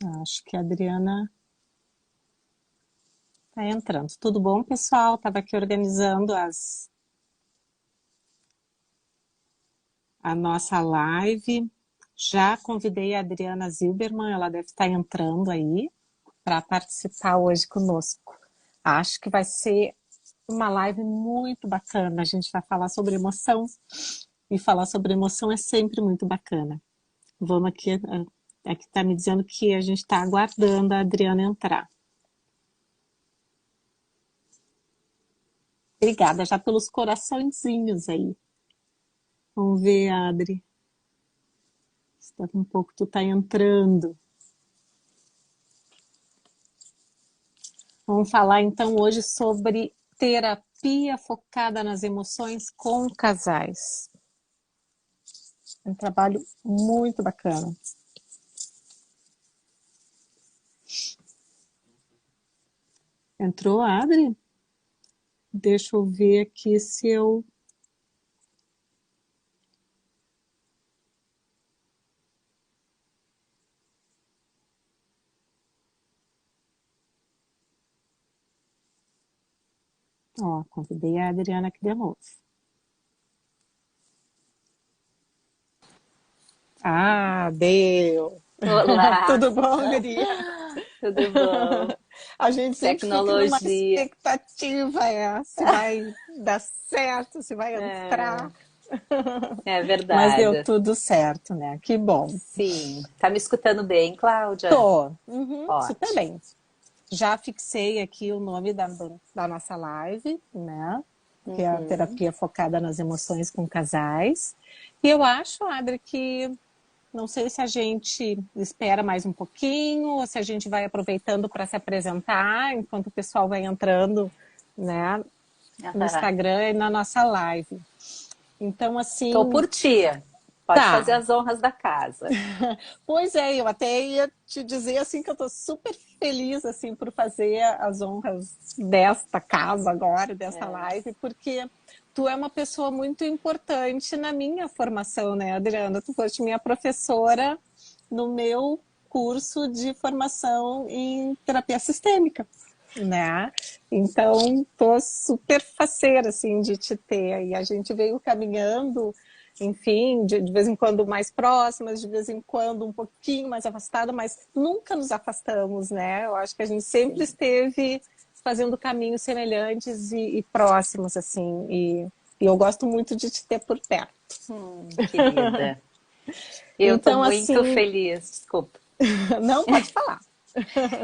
Acho que a Adriana está entrando. Tudo bom, pessoal? Estava aqui organizando a nossa live. Já convidei a Adriana Zilberman, ela deve estar entrando aí para participar hoje conosco. Acho que vai ser uma live muito bacana. A gente vai falar sobre emoção e falar sobre emoção é sempre muito bacana. Vamos aqui, aqui está me dizendo que a gente está aguardando a Adriana entrar. Obrigada já pelos coraçõezinhos aí. Vamos ver, Adri. Daqui um pouco tu tá entrando. Vamos falar então hoje sobre terapia focada nas emoções com casais. Um trabalho muito bacana. Entrou, Adri? Deixa eu ver aqui se eu... Ó, convidei a Adriana aqui de novo. Ah, deu! Olá, Tudo bom, guria? tudo bom? A gente sempre fica numa Tecnologia. expectativa, se vai dar certo, se vai É, entrar. é Mas deu verdade. tudo certo, né? Que bom. Sim. Tá me escutando bem, Cláudia? Tô. Uhum, super Ótimo. bem. Já fixei aqui o nome da nossa live, né? Que é a Uhum. terapia focada nas emoções com casais. E eu acho, Adri, que não sei se a gente espera mais um pouquinho ou se a gente vai aproveitando para se apresentar enquanto o pessoal vai entrando, né, no Aham. Instagram e na nossa live. Então, Tô assim, por ti. Pode fazer tá. as honras da casa. Pois é, eu até ia te dizer assim que eu estou super feliz assim por fazer as honras desta casa agora, desta É, live, porque tu é uma pessoa muito importante na minha formação, né, Adriana? Tu foste minha professora no meu curso de formação em terapia sistêmica, né? Então, tô super faceira assim de te ter e a gente veio caminhando, enfim, de vez em quando mais próximas, de vez em quando um pouquinho mais afastada, mas nunca nos afastamos, né? Eu acho que a gente sempre sim. esteve fazendo caminhos semelhantes e próximos, assim, e eu gosto muito de te ter por perto. Querida. Eu tô Então, muito assim, feliz. Desculpa. não pode falar.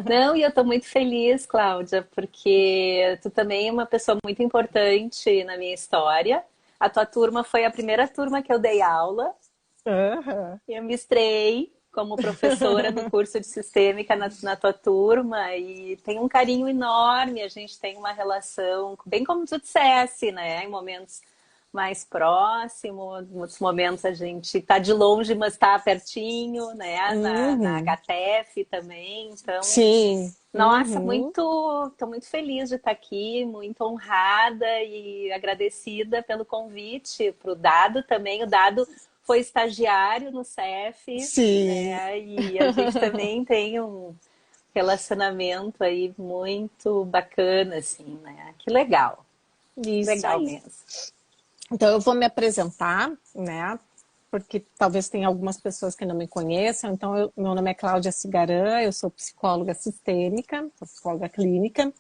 Não, e eu tô muito feliz, Cláudia, porque tu também é uma pessoa muito importante na minha história. A tua turma foi a primeira turma que eu dei aula. Uhum. Eu me estreiei como professora no curso de Sistêmica na tua turma e tem um carinho enorme, a gente tem uma relação, bem como tu dissesse, né? Em momentos mais próximos, em outros momentos a gente tá de longe, mas está pertinho, né? Na Uhum. HTF também, então Sim. nossa, Uhum. tô muito feliz de estar aqui, muito honrada e agradecida pelo convite, para o Dado também. O Dado foi estagiário no CEF, Sim. né? E a gente também tem um relacionamento aí muito bacana, assim, né? Que Isso legal aí. mesmo. Então, eu vou me apresentar, né? Porque talvez tenha algumas pessoas que não me conheçam. Então, meu nome é Cláudia Cigarã, eu sou psicóloga sistêmica, sou psicóloga clínica,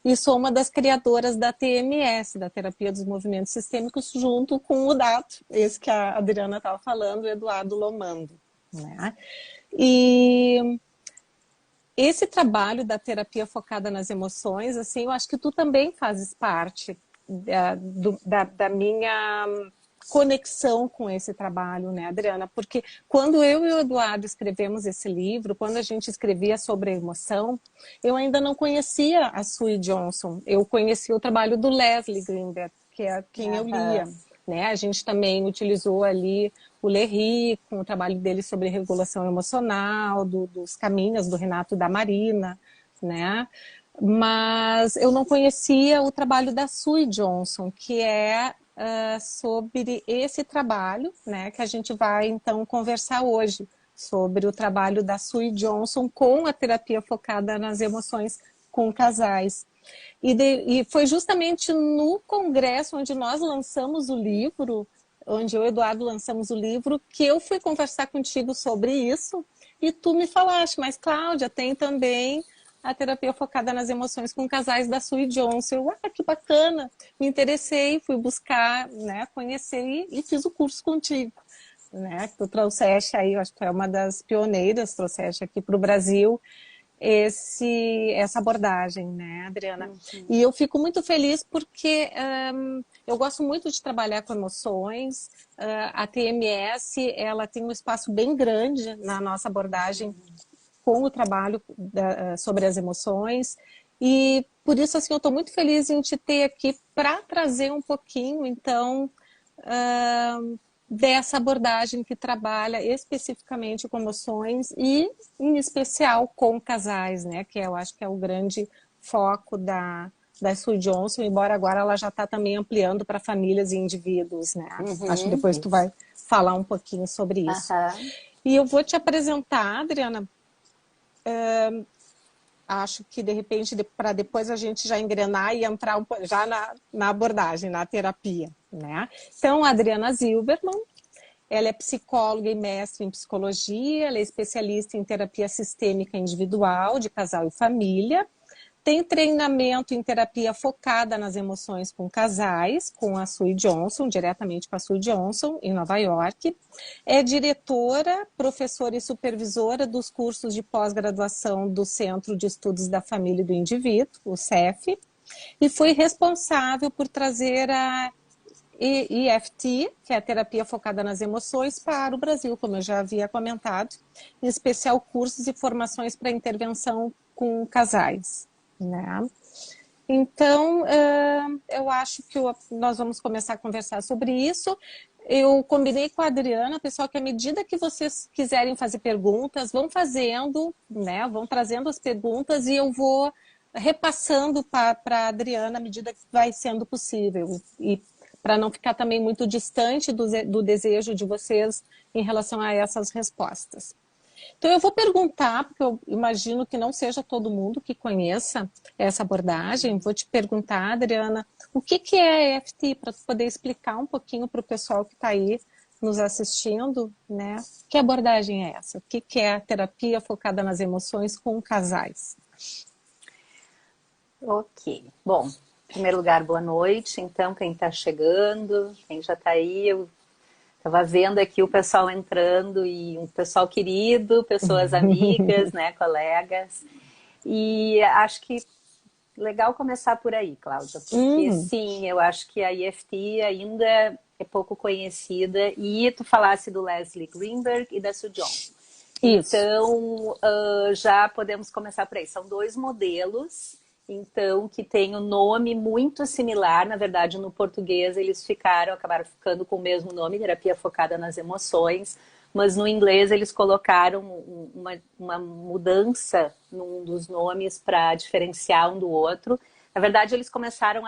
e sou uma das criadoras da TMS, da Terapia dos Movimentos Sistêmicos, junto com o Dato, esse que a Adriana estava falando, o Eduardo Lomando. Né? E esse trabalho da terapia focada nas emoções, assim, eu acho que tu também fazes parte da minha conexão com esse trabalho, né, Adriana? Porque quando eu e o Eduardo escrevemos esse livro, quando a gente escrevia sobre a emoção, eu ainda não conhecia a Sue Johnson. Eu conhecia o trabalho do Leslie Greenberg, que é quem eu lia. Aham. Né? A gente também utilizou ali o Lerry, com o trabalho dele sobre regulação emocional, dos caminhos do Renato e da Marina, né? Mas eu não conhecia o trabalho da Sue Johnson, que é sobre esse trabalho, né, que a gente vai então conversar hoje, sobre o trabalho da Sue Johnson com a terapia focada nas emoções com casais. E foi justamente no congresso onde nós lançamos o livro, onde eu e o Eduardo lançamos o livro, que eu fui conversar contigo sobre isso, e tu me falaste, mas Cláudia, tem também a terapia focada nas emoções com casais da Sue Johnson. Eu, que bacana, me interessei, fui buscar, né, conhecer e fiz o curso contigo. Né? Tu trouxeste aí, eu acho que tu é uma das pioneiras, trouxeste aqui para o Brasil essa abordagem, né, Adriana? Uhum. E eu fico muito feliz porque eu gosto muito de trabalhar com emoções. A TMS, ela tem um espaço bem grande na nossa abordagem com o trabalho sobre as emoções. E por isso, assim, eu estou muito feliz em te ter aqui para trazer um pouquinho, então, dessa abordagem que trabalha especificamente com emoções e, em especial, com casais, né? Que eu acho que é o grande foco da Sue Johnson, embora agora ela já está também ampliando para famílias e indivíduos, né? Acho que depois tu vai falar um pouquinho sobre isso. E eu vou te apresentar, Adriana, acho que de repente para depois a gente já engrenar e entrar já na abordagem, na terapia, né? Então, a Adriana Zilberman, ela é psicóloga e mestre em psicologia, ela é especialista em terapia sistêmica individual, de casal e família, tem treinamento em terapia focada nas emoções com casais, com a Sue Johnson, diretamente com a Sue Johnson, em Nova York. É diretora, professora e supervisora dos cursos de pós-graduação do Centro de Estudos da Família e do Indivíduo, o CEF, e foi responsável por trazer a EFT, que é a terapia focada nas emoções, para o Brasil, como eu já havia comentado, em especial cursos e formações para intervenção com casais. Né? Então, eu acho que nós vamos começar a conversar sobre isso. Eu combinei com a Adriana, pessoal, que à medida que vocês quiserem fazer perguntas, vão fazendo, né? Vão trazendo as perguntas e eu vou repassando para a Adriana à medida que vai sendo possível. E para não ficar também muito distante do desejo de vocês em relação a essas respostas. Então, eu vou perguntar, porque eu imagino que não seja todo mundo que conheça essa abordagem. Vou te perguntar, Adriana, o que é a EFT, para poder explicar um pouquinho para o pessoal que está aí nos assistindo, né? Que abordagem é essa? O que é a terapia focada nas emoções com casais? Ok. Bom, em primeiro lugar, boa noite. Então, quem está chegando, quem já está aí, eu estava vendo aqui o pessoal entrando e um pessoal querido, pessoas amigas, né, colegas. E acho que legal começar por aí, Cláudia, porque sim, eu acho que a EFT ainda é pouco conhecida. E tu falasse do Leslie Greenberg e da Sue Johnson. Isso. Então, já podemos começar por aí. São dois modelos, então, que tem um nome muito similar. Na verdade, no português eles acabaram ficando com o mesmo nome, terapia focada nas emoções, mas no inglês eles colocaram uma mudança num dos nomes para diferenciar um do outro. Na verdade, eles começaram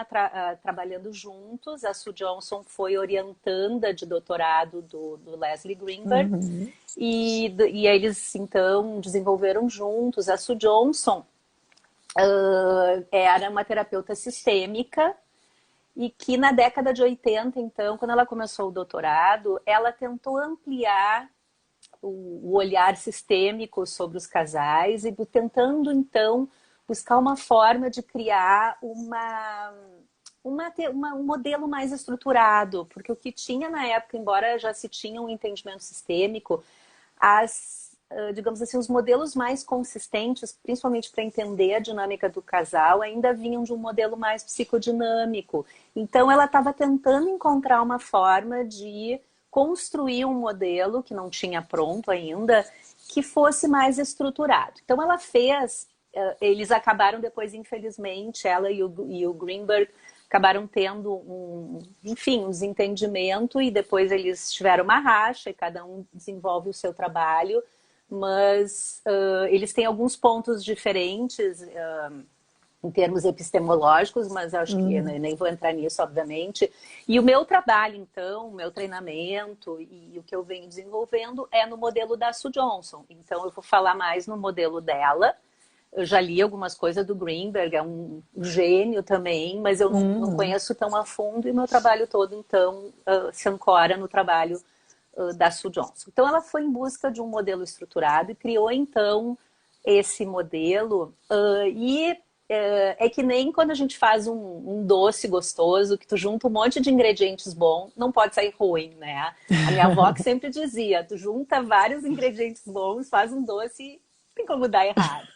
trabalhando juntos. A Sue Johnson foi orientanda de doutorado do Leslie Greenberg. E aí eles, então, desenvolveram juntos. A Sue Johnson era uma terapeuta sistêmica e que na década de 80, então, quando ela começou o doutorado, ela tentou ampliar o olhar sistêmico sobre os casais e tentando, então, buscar uma forma de criar um modelo mais estruturado, porque o que tinha na época, embora já se tinha um entendimento sistêmico, digamos assim, os modelos mais consistentes, principalmente para entender a dinâmica do casal, ainda vinham de um modelo mais psicodinâmico. Então, ela estava tentando encontrar uma forma de construir um modelo que não tinha pronto ainda, que fosse mais estruturado. Então, ela fez... Eles acabaram depois, infelizmente, ela e o Greenberg acabaram tendo um desentendimento e depois eles tiveram uma racha e cada um desenvolve o seu trabalho, mas eles têm alguns pontos diferentes em termos epistemológicos, mas acho que nem vou entrar nisso, obviamente. E o meu trabalho, então, o meu treinamento e o que eu venho desenvolvendo é no modelo da Sue Johnson. Então, eu vou falar mais no modelo dela. Eu já li algumas coisas do Greenberg, é um gênio também, mas eu não conheço tão a fundo, e meu trabalho todo, então, se ancora no trabalho da Sue Johnson. Então, ela foi em busca de um modelo estruturado e criou, então, esse modelo. É que nem quando a gente faz um doce gostoso, que tu junta um monte de ingredientes bons, não pode sair ruim, né? A minha avó que sempre dizia, tu junta vários ingredientes bons, faz um doce e tem como dar errado.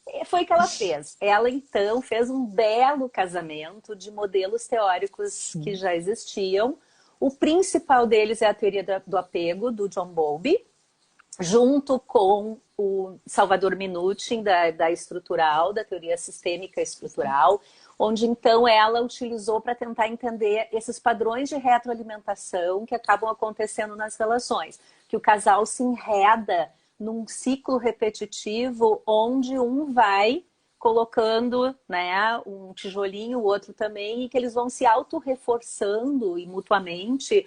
E foi o que ela fez. Ela, então, fez um belo casamento de modelos teóricos que já existiam. O principal deles é a teoria do apego, do John Bowlby, junto com o Salvador Minuchin, da estrutural, da teoria sistêmica estrutural, onde então ela utilizou para tentar entender esses padrões de retroalimentação que acabam acontecendo nas relações, que o casal se enreda num ciclo repetitivo onde um vai colocando, né, um tijolinho, o outro também, e que eles vão se auto-reforçando e mutuamente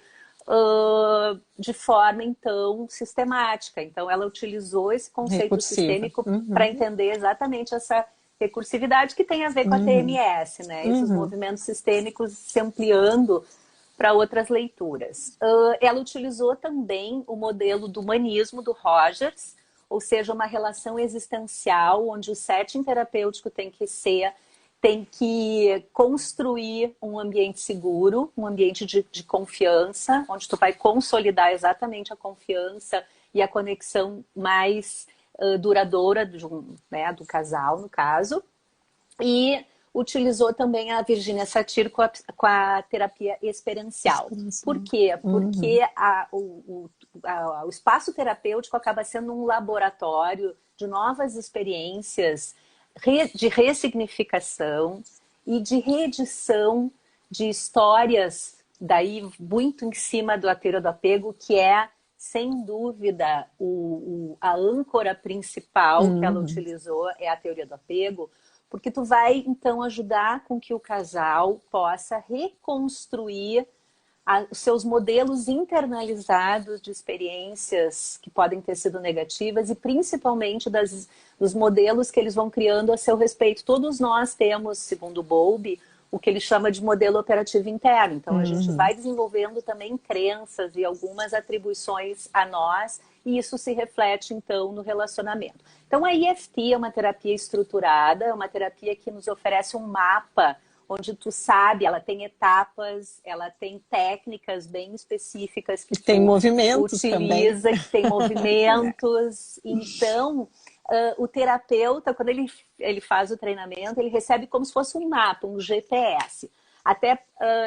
de forma, então, sistemática. Então, ela utilizou esse conceito sistêmico para entender exatamente essa recursividade que tem a ver com a TMS, né? Esses movimentos sistêmicos se ampliando para outras leituras. Ela utilizou também o modelo do humanismo do Rogers, ou seja, uma relação existencial, onde o setting terapêutico tem que construir um ambiente seguro, um ambiente de confiança, onde tu vai consolidar exatamente a confiança e a conexão mais duradoura do casal, no caso. E utilizou também a Virginia Satir com a terapia experiencial. Por quê? Porque o espaço terapêutico acaba sendo um laboratório de novas experiências, de ressignificação e de reedição de histórias, daí muito em cima da teoria do apego, que é, sem dúvida, a âncora principal que ela utilizou é a teoria do apego, porque tu vai, então, ajudar com que o casal possa reconstruir os seus modelos internalizados de experiências que podem ter sido negativas e principalmente dos modelos que eles vão criando a seu respeito. Todos nós temos, segundo Bowlby, o que ele chama de modelo operativo interno. Então, a gente vai desenvolvendo também crenças e algumas atribuições a nós, e isso se reflete, então, no relacionamento. Então, a EFT é uma terapia estruturada, é uma terapia que nos oferece um mapa onde tu sabe, ela tem etapas, ela tem técnicas bem específicas que tem movimentos utiliza, também. que tem movimentos. Então, o terapeuta, quando ele faz o treinamento, ele recebe como se fosse um mapa, um GPS.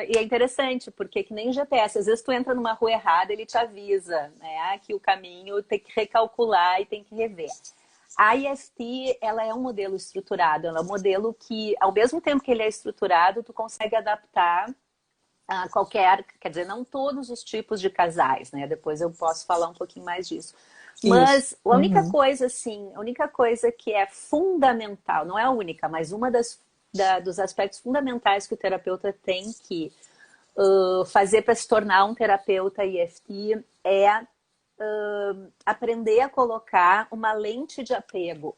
E é interessante, porque que nem GPS, às vezes tu entra numa rua errada, ele te avisa, né, que o caminho tem que recalcular e tem que rever. A EFT, ela é um modelo estruturado, ela é um modelo que, ao mesmo tempo que ele é estruturado, tu consegue adaptar a qualquer, quer dizer, não todos os tipos de casais, né? Depois eu posso falar um pouquinho mais disso. Mas a única coisa, assim, a única coisa que é fundamental, não é a única, mas uma dos aspectos fundamentais que o terapeuta tem que fazer para se tornar um terapeuta EFT é aprender a colocar uma lente de apego,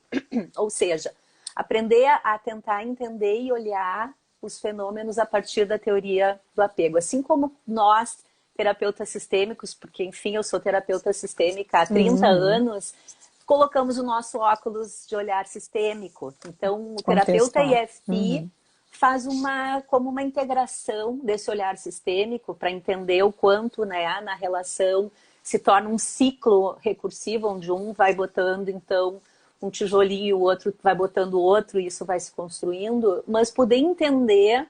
ou seja, aprender a tentar entender e olhar os fenômenos a partir da teoria do apego. Assim como nós, terapeutas sistêmicos, porque enfim eu sou terapeuta sistêmica há 30 anos, colocamos o nosso óculos de olhar sistêmico. Então o terapeuta EFT faz como uma integração desse olhar sistêmico para entender o quanto, né, na relação se torna um ciclo recursivo, onde um vai botando, então, um tijolinho, o outro vai botando o outro, e isso vai se construindo, mas poder entender,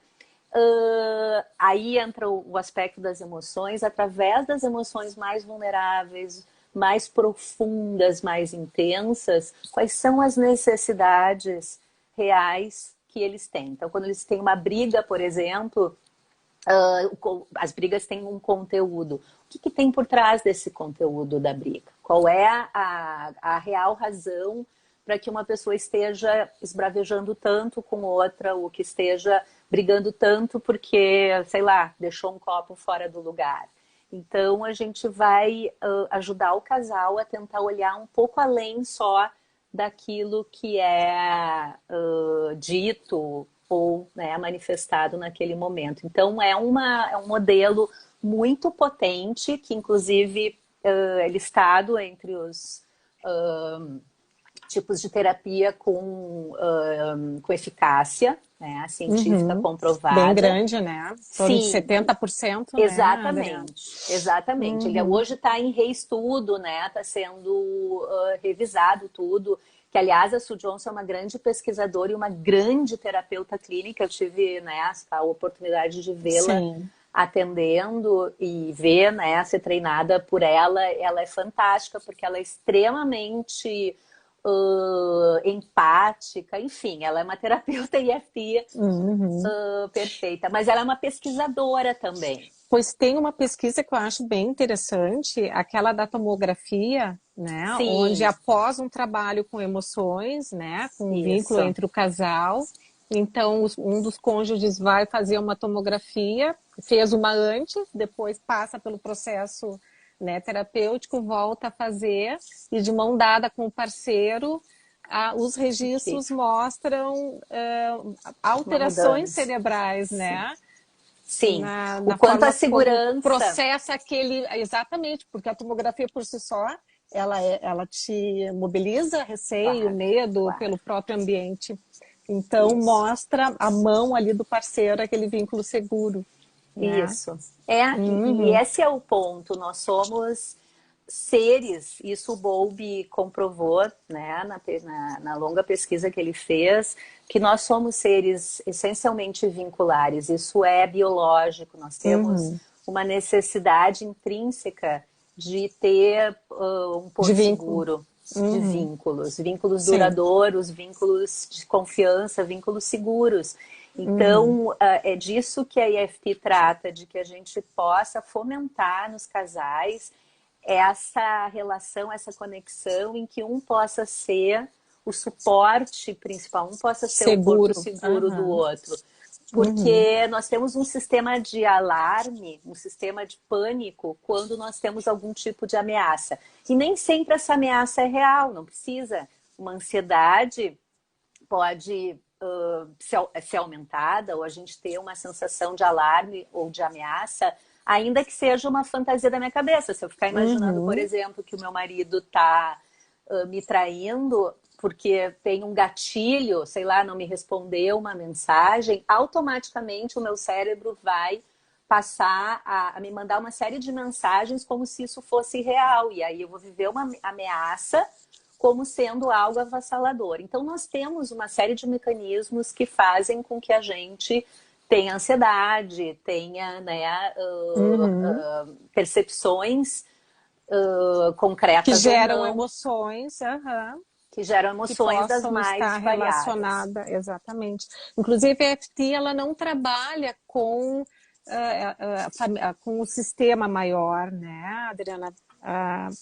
aí entra o aspecto das emoções, através das emoções mais vulneráveis, mais profundas, mais intensas, quais são as necessidades reais que eles têm. Então, quando eles têm uma briga, por exemplo, as brigas têm um conteúdo. O que tem por trás desse conteúdo da briga? Qual é a real razão para que uma pessoa esteja esbravejando tanto com outra, ou que esteja brigando tanto porque, sei lá, deixou um copo fora do lugar. Então, a gente vai ajudar o casal a tentar olhar um pouco além só daquilo que é dito ou, né, manifestado naquele momento. Então, é um modelo muito potente, que inclusive é listado entre os tipos de terapia com eficácia, né, científica Uhum. Bem comprovada. grande, né? Em torno de Sim, 70%, né, Adriana? exatamente, exatamente. Ele Uhum. hoje está em reestudo, né? Está sendo revisado tudo. Que, aliás, a Sue Johnson é uma grande pesquisadora e uma grande terapeuta clínica. Eu tive, né, a oportunidade de vê-la Sim. atendendo e ver, né, ser treinada por ela. Ela é fantástica porque ela é extremamente empática. Enfim, ela é uma terapeuta EFT Uhum. perfeita. Mas ela é uma pesquisadora também. Pois tem uma pesquisa que eu acho bem interessante, aquela da tomografia, né, onde Sim, após um trabalho com emoções, né, com um vínculo isso. entre o casal, então um dos cônjuges vai fazer uma tomografia, fez uma antes, depois passa pelo processo, né, terapêutico, volta a fazer e de mão dada com o parceiro, os Aqui. registros mostram Uma alterações mudança. cerebrais, Sim. né? Sim. O Na quanto a forma como segurança. processa aquele. Exatamente, porque a tomografia por si só, ela te mobiliza receio, Claro, medo claro. pelo próprio ambiente. Então, Isso. mostra a mão ali do parceiro, aquele vínculo seguro, né? Isso. E Uhum, esse é o ponto. Nós somos seres, isso o Bowlby comprovou, né, na longa pesquisa que ele fez, que nós somos seres essencialmente vinculares. Isso é biológico. Nós temos uhum. uma necessidade intrínseca de ter um De porto vínculo. seguro, de Uhum, vínculos, vínculos sim. duradouros, vínculos de confiança, vínculos seguros. Uhum. Então, é disso que a EFT trata, de que a gente possa fomentar nos casais essa relação, essa conexão em que um possa ser o suporte principal, um possa ser o porto Seguro. seguro do Uhum, outro. uhum. Porque nós temos um sistema de alarme, um sistema de pânico quando nós temos algum tipo de ameaça. E nem sempre essa ameaça é real, não precisa. Uma ansiedade pode ser aumentada, ou a gente ter uma sensação de alarme ou de ameaça, ainda que seja uma fantasia da minha cabeça. Se eu ficar imaginando, por Uhum. exemplo, que o meu marido está me traindo porque tem um gatilho, sei lá, não me respondeu uma mensagem, automaticamente o meu cérebro vai passar a me mandar uma série de mensagens como se isso fosse real. E aí eu vou viver uma ameaça como sendo algo avassalador. Então, nós temos uma série de mecanismos que fazem com que a gente tenha ansiedade, tenha, né, Uhum. percepções Que concretas ou geram não, emoções. Aham. que geram Que emoções das possam estar mais variadas. relacionadas, exatamente. Inclusive, a EFT ela não trabalha com o sistema maior, né, Adriana?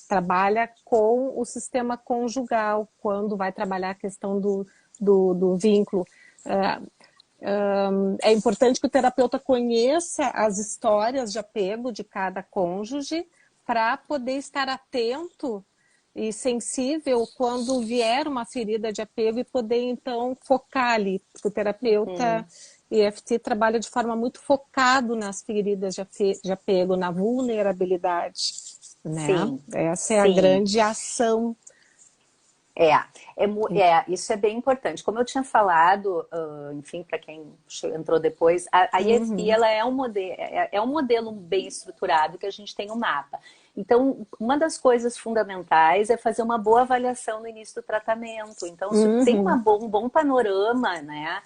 Trabalha com o sistema conjugal, quando vai trabalhar a questão do vínculo. É importante que o terapeuta conheça as histórias de apego de cada cônjuge para poder estar atento e sensível quando vier uma ferida de apego e poder então focar ali. O terapeuta EFT trabalha de forma muito focado nas feridas de apego, na vulnerabilidade, né? Sim, Essa é a sim. grande ação. Isso é bem importante. Como eu tinha falado, enfim, para quem entrou depois, a EFT Uhum, ela é um modelo bem estruturado que a gente tem um mapa. Então, uma das coisas fundamentais é fazer uma boa avaliação no início do tratamento. Então, se tem uhum, um bom panorama, né,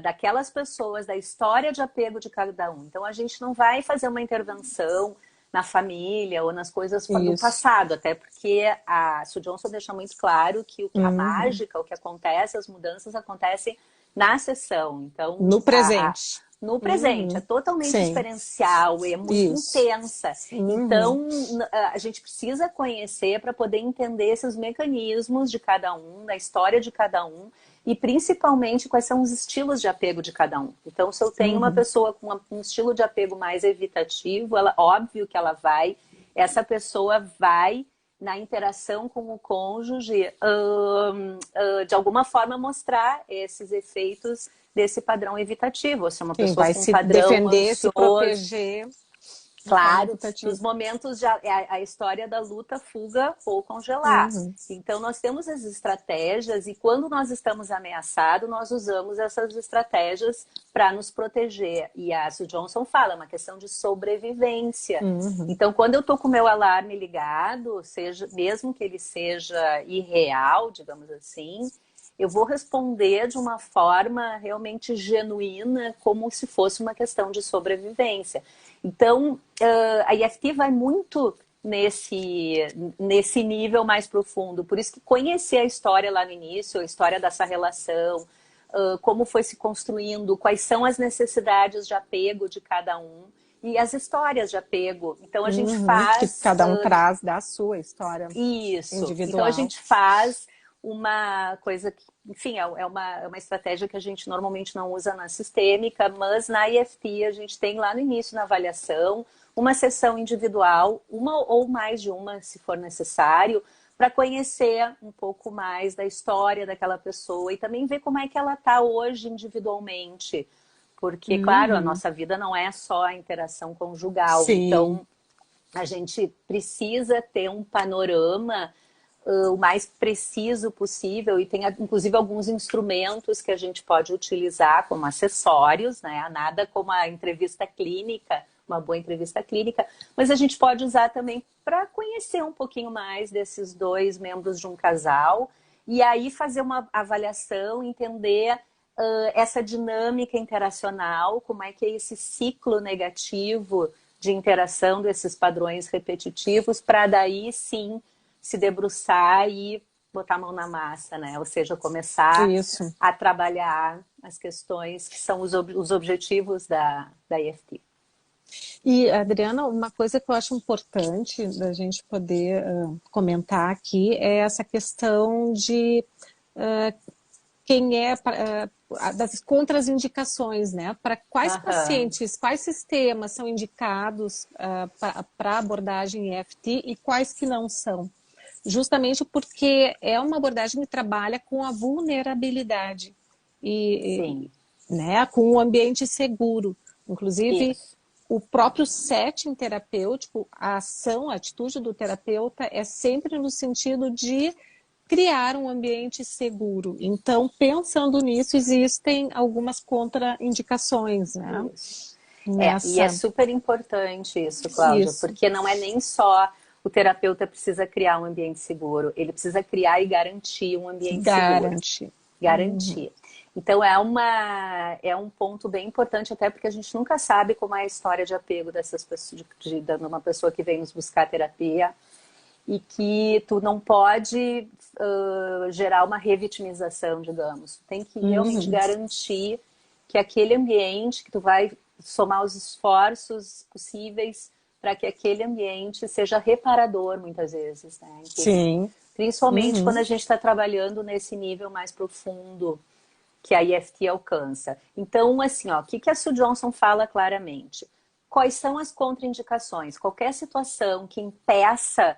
daquelas pessoas, da história de apego de cada um. Então, a gente não vai fazer uma intervenção na família ou nas coisas do isso. passado, até porque a Sue Johnson deixa muito claro que a Uhum. mágica, o que acontece, as mudanças acontecem na sessão. Então, No presente. no presente, é totalmente Sim, experiencial, é muito isso. intensa. Então, a gente precisa conhecer para poder entender esses mecanismos de cada um, da história de cada um, e principalmente quais são os estilos de apego de cada um. Então, se eu tenho uma pessoa com um estilo de apego mais evitativo, óbvio que essa pessoa vai, na interação com o cônjuge, de alguma forma mostrar esses efeitos desse padrão evitativo. Se é uma Sim, pessoa vai com um se padrão defender, se ansioso, proteger de forma claro, nos evitativa. momentos de a história da luta, fuga ou congelar. Então, nós temos as estratégias e quando nós estamos ameaçados, nós usamos essas estratégias para nos proteger. E a Sue Johnson fala, é uma questão de sobrevivência. Então, quando eu estou com o meu alarme ligado, mesmo que ele seja irreal, digamos assim, eu vou responder de uma forma realmente genuína, como se fosse uma questão de sobrevivência. Então, a EFT vai muito nesse nível mais profundo. Por isso que conhecer a história lá no início, a história dessa relação, como foi se construindo, quais são as necessidades de apego de cada um e as histórias de apego. Então, a gente Que faz... cada um traz da sua história Isso. Então, a individual. gente faz uma coisa que, enfim, é uma estratégia que a gente normalmente não usa na sistêmica, mas na EFT a gente tem lá no início, na avaliação, uma sessão individual, uma ou mais de uma, se for necessário, para conhecer um pouco mais da história daquela pessoa e também ver como é que ela está hoje individualmente. Porque, claro, a nossa vida não é só a interação conjugal. Sim. Então, a gente precisa ter um panorama o mais preciso possível e tem inclusive alguns instrumentos que a gente pode utilizar como acessórios, né? Nada como a entrevista clínica, uma boa entrevista clínica, mas a gente pode usar também para conhecer um pouquinho mais desses dois membros de um casal e aí fazer uma avaliação, entender essa dinâmica interacional, como é que é esse ciclo negativo de interação desses padrões repetitivos, para daí sim se debruçar e botar a mão na massa, né? Ou seja, começar Isso. a trabalhar as questões que são os objetivos da EFT. E, Adriana, uma coisa que eu acho importante da gente poder comentar aqui é essa questão de quem é das contraindicações, né? Para quais pacientes, quais sistemas são indicados para abordagem EFT e quais que não são? Justamente porque é uma abordagem que trabalha com a vulnerabilidade Sim. né, com um ambiente seguro. Inclusive, Isso. o próprio setting terapêutico, a ação, a atitude do terapeuta é sempre no sentido de criar um ambiente seguro. Então, pensando nisso, existem algumas contraindicações, né? Isso. E é Nessa... super importante isso, Cláudia, Isso. porque não é nem só o terapeuta precisa criar um ambiente seguro, ele precisa criar e garantir um ambiente seguro. Garantir. Garantir. Então é um ponto bem importante, até porque a gente nunca sabe como é a história de apego dessas pessoas, de uma pessoa que vem nos buscar terapia e que tu não pode gerar uma revitimização, digamos. Tu tem que realmente garantir que aquele ambiente, que tu vai somar os esforços possíveis para que aquele ambiente seja reparador, muitas vezes, né? Sim. Principalmente quando a gente está trabalhando nesse nível mais profundo que a EFT alcança. Então, assim, ó, o que a Sue Johnson fala claramente? Quais são as contraindicações? Qualquer situação que impeça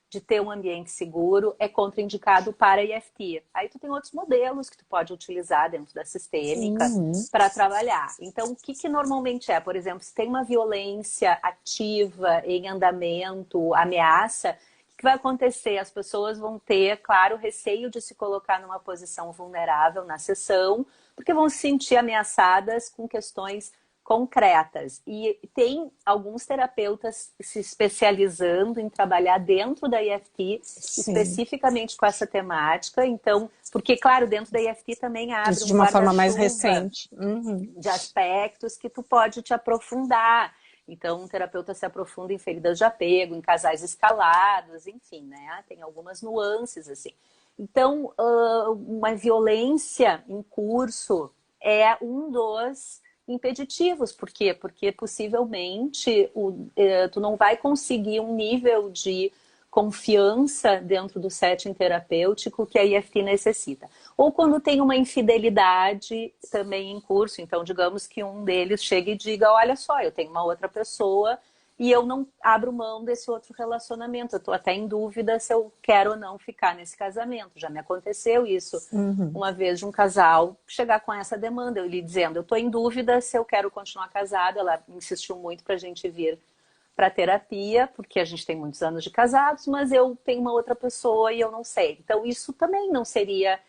de ter um ambiente seguro é contraindicado para a EFT. Aí tu tem outros modelos que tu pode utilizar dentro da sistêmica para trabalhar. Então, o que normalmente é? Por exemplo, se tem uma violência ativa em andamento, ameaça, o que vai acontecer? As pessoas vão ter, claro, receio de se colocar numa posição vulnerável na sessão, porque vão se sentir ameaçadas com questões concretas. E tem alguns terapeutas se especializando em trabalhar dentro da EFT, especificamente com essa temática. Então, porque, claro, dentro da EFT também abre isso de uma forma mais recente. De aspectos que tu pode te aprofundar. Então, um terapeuta se aprofunda em feridas de apego, em casais escalados, enfim, né? Tem algumas nuances, assim. Então, uma violência em curso é um dos impeditivos. Por quê? Porque possivelmente tu não vai conseguir um nível de confiança dentro do setting terapêutico que a EFT necessita. Ou quando tem uma infidelidade também em curso, então digamos que um deles chegue e diga, olha só, eu tenho uma outra pessoa e eu não abro mão desse outro relacionamento, eu estou até em dúvida se eu quero ou não ficar nesse casamento. Já me aconteceu isso uma vez de um casal chegar com essa demanda, eu lhe dizendo, eu estou em dúvida se eu quero continuar casado. Ela insistiu muito para a gente vir para terapia, porque a gente tem muitos anos de casados, mas eu tenho uma outra pessoa e eu não sei. Então isso também não seria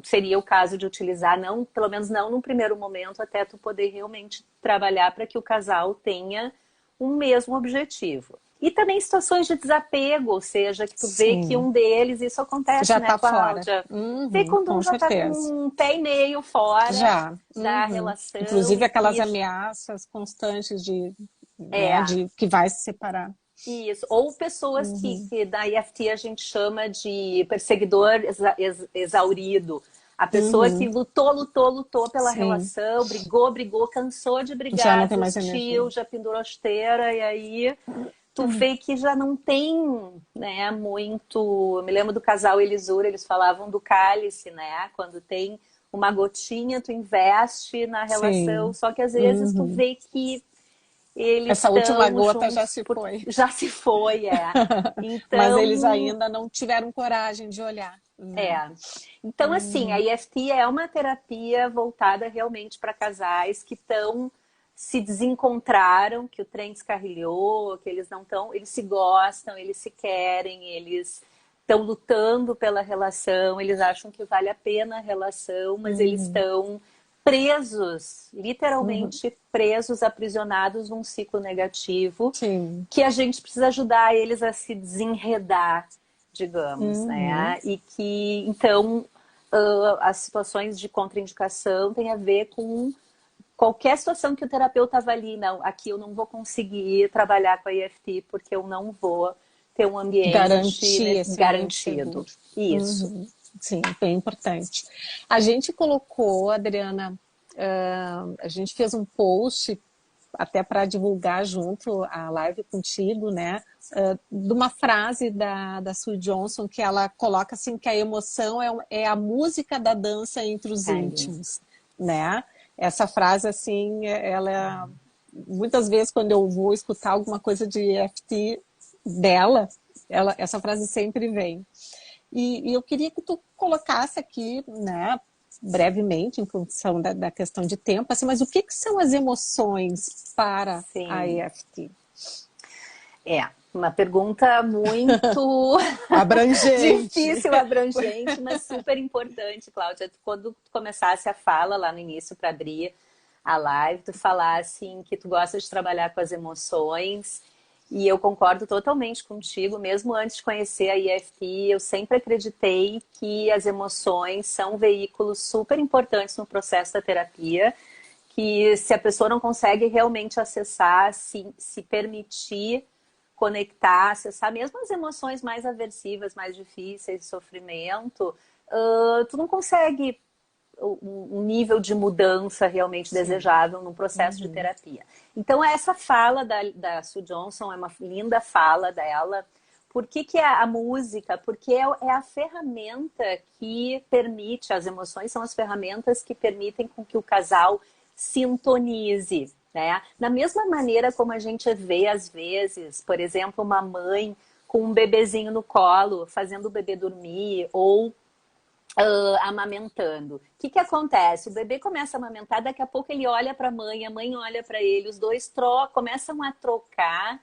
seria o caso de utilizar, não, pelo menos não num primeiro momento, até tu poder realmente trabalhar para que o casal tenha o mesmo objetivo. E também situações de desapego, ou seja, que tu vê que um deles, isso acontece, já né, tá Cláudia? Vê quando com um já tá com certeza. um pé e meio fora Já. da relação. Inclusive aquelas ameaças constantes de que vai se separar. Isso, ou pessoas que da IFT a gente chama de perseguidor exaurido. A pessoa que lutou pela relação, brigou, cansou de Já não brigar, tem mais energia. desistiu, já pendurou a esteira, e aí tu vê que já não tem, né, muito... Eu me lembro do casal Elisura, eles falavam do cálice, né? Quando tem uma gotinha, tu investe na relação, só que às vezes tu vê que eles essa última gota juntos já se foi. Já se foi, Então, mas eles ainda não tiveram coragem de olhar. Né? Então, assim, a EFT é uma terapia voltada realmente para casais que se desencontraram, que o trem descarrilhou, que eles não estão, eles se gostam, eles se querem, eles estão lutando pela relação, eles acham que vale a pena a relação, mas eles estão presos, literalmente presos, aprisionados num ciclo negativo, que a gente precisa ajudar eles a se desenredar, digamos, né? E que, então, as situações de contraindicação têm a ver com qualquer situação que o terapeuta avalie, não, aqui eu não vou conseguir trabalhar com a EFT porque eu não vou ter um ambiente garantido. Isso. Sim, bem importante. A gente colocou, Adriana, a gente fez um post até para divulgar junto a live contigo, né? De uma frase da Sue Johnson que ela coloca assim que a emoção é a música da dança entre os íntimos, né? Essa frase assim, ela muitas vezes quando eu vou escutar alguma coisa de EFT dela, essa frase sempre vem. E eu queria que tu colocasse aqui, né, brevemente, em função da questão de tempo, assim, mas o que são as emoções para a EFT? Uma pergunta muito abrangente. difícil, abrangente, mas super importante, Cláudia. Quando tu começasse a fala lá no início para abrir a live, tu falasse que tu gosta de trabalhar com as emoções. E eu concordo totalmente contigo, mesmo antes de conhecer a EFT, eu sempre acreditei que as emoções são veículos super importantes no processo da terapia, que se a pessoa não consegue realmente acessar, se permitir conectar, acessar mesmo as emoções mais aversivas, mais difíceis, sofrimento, tu não consegue um nível de mudança realmente desejável num processo de terapia. Então, essa fala da Sue Johnson é uma linda fala dela. Por que a música? Porque é a ferramenta que permite, as emoções são as ferramentas que permitem com que o casal sintonize, né? Da mesma maneira como a gente vê, às vezes, por exemplo, uma mãe com um bebezinho no colo, fazendo o bebê dormir, ou amamentando. O que acontece? O bebê começa a amamentar, daqui a pouco ele olha para a mãe olha para ele, os dois começam a trocar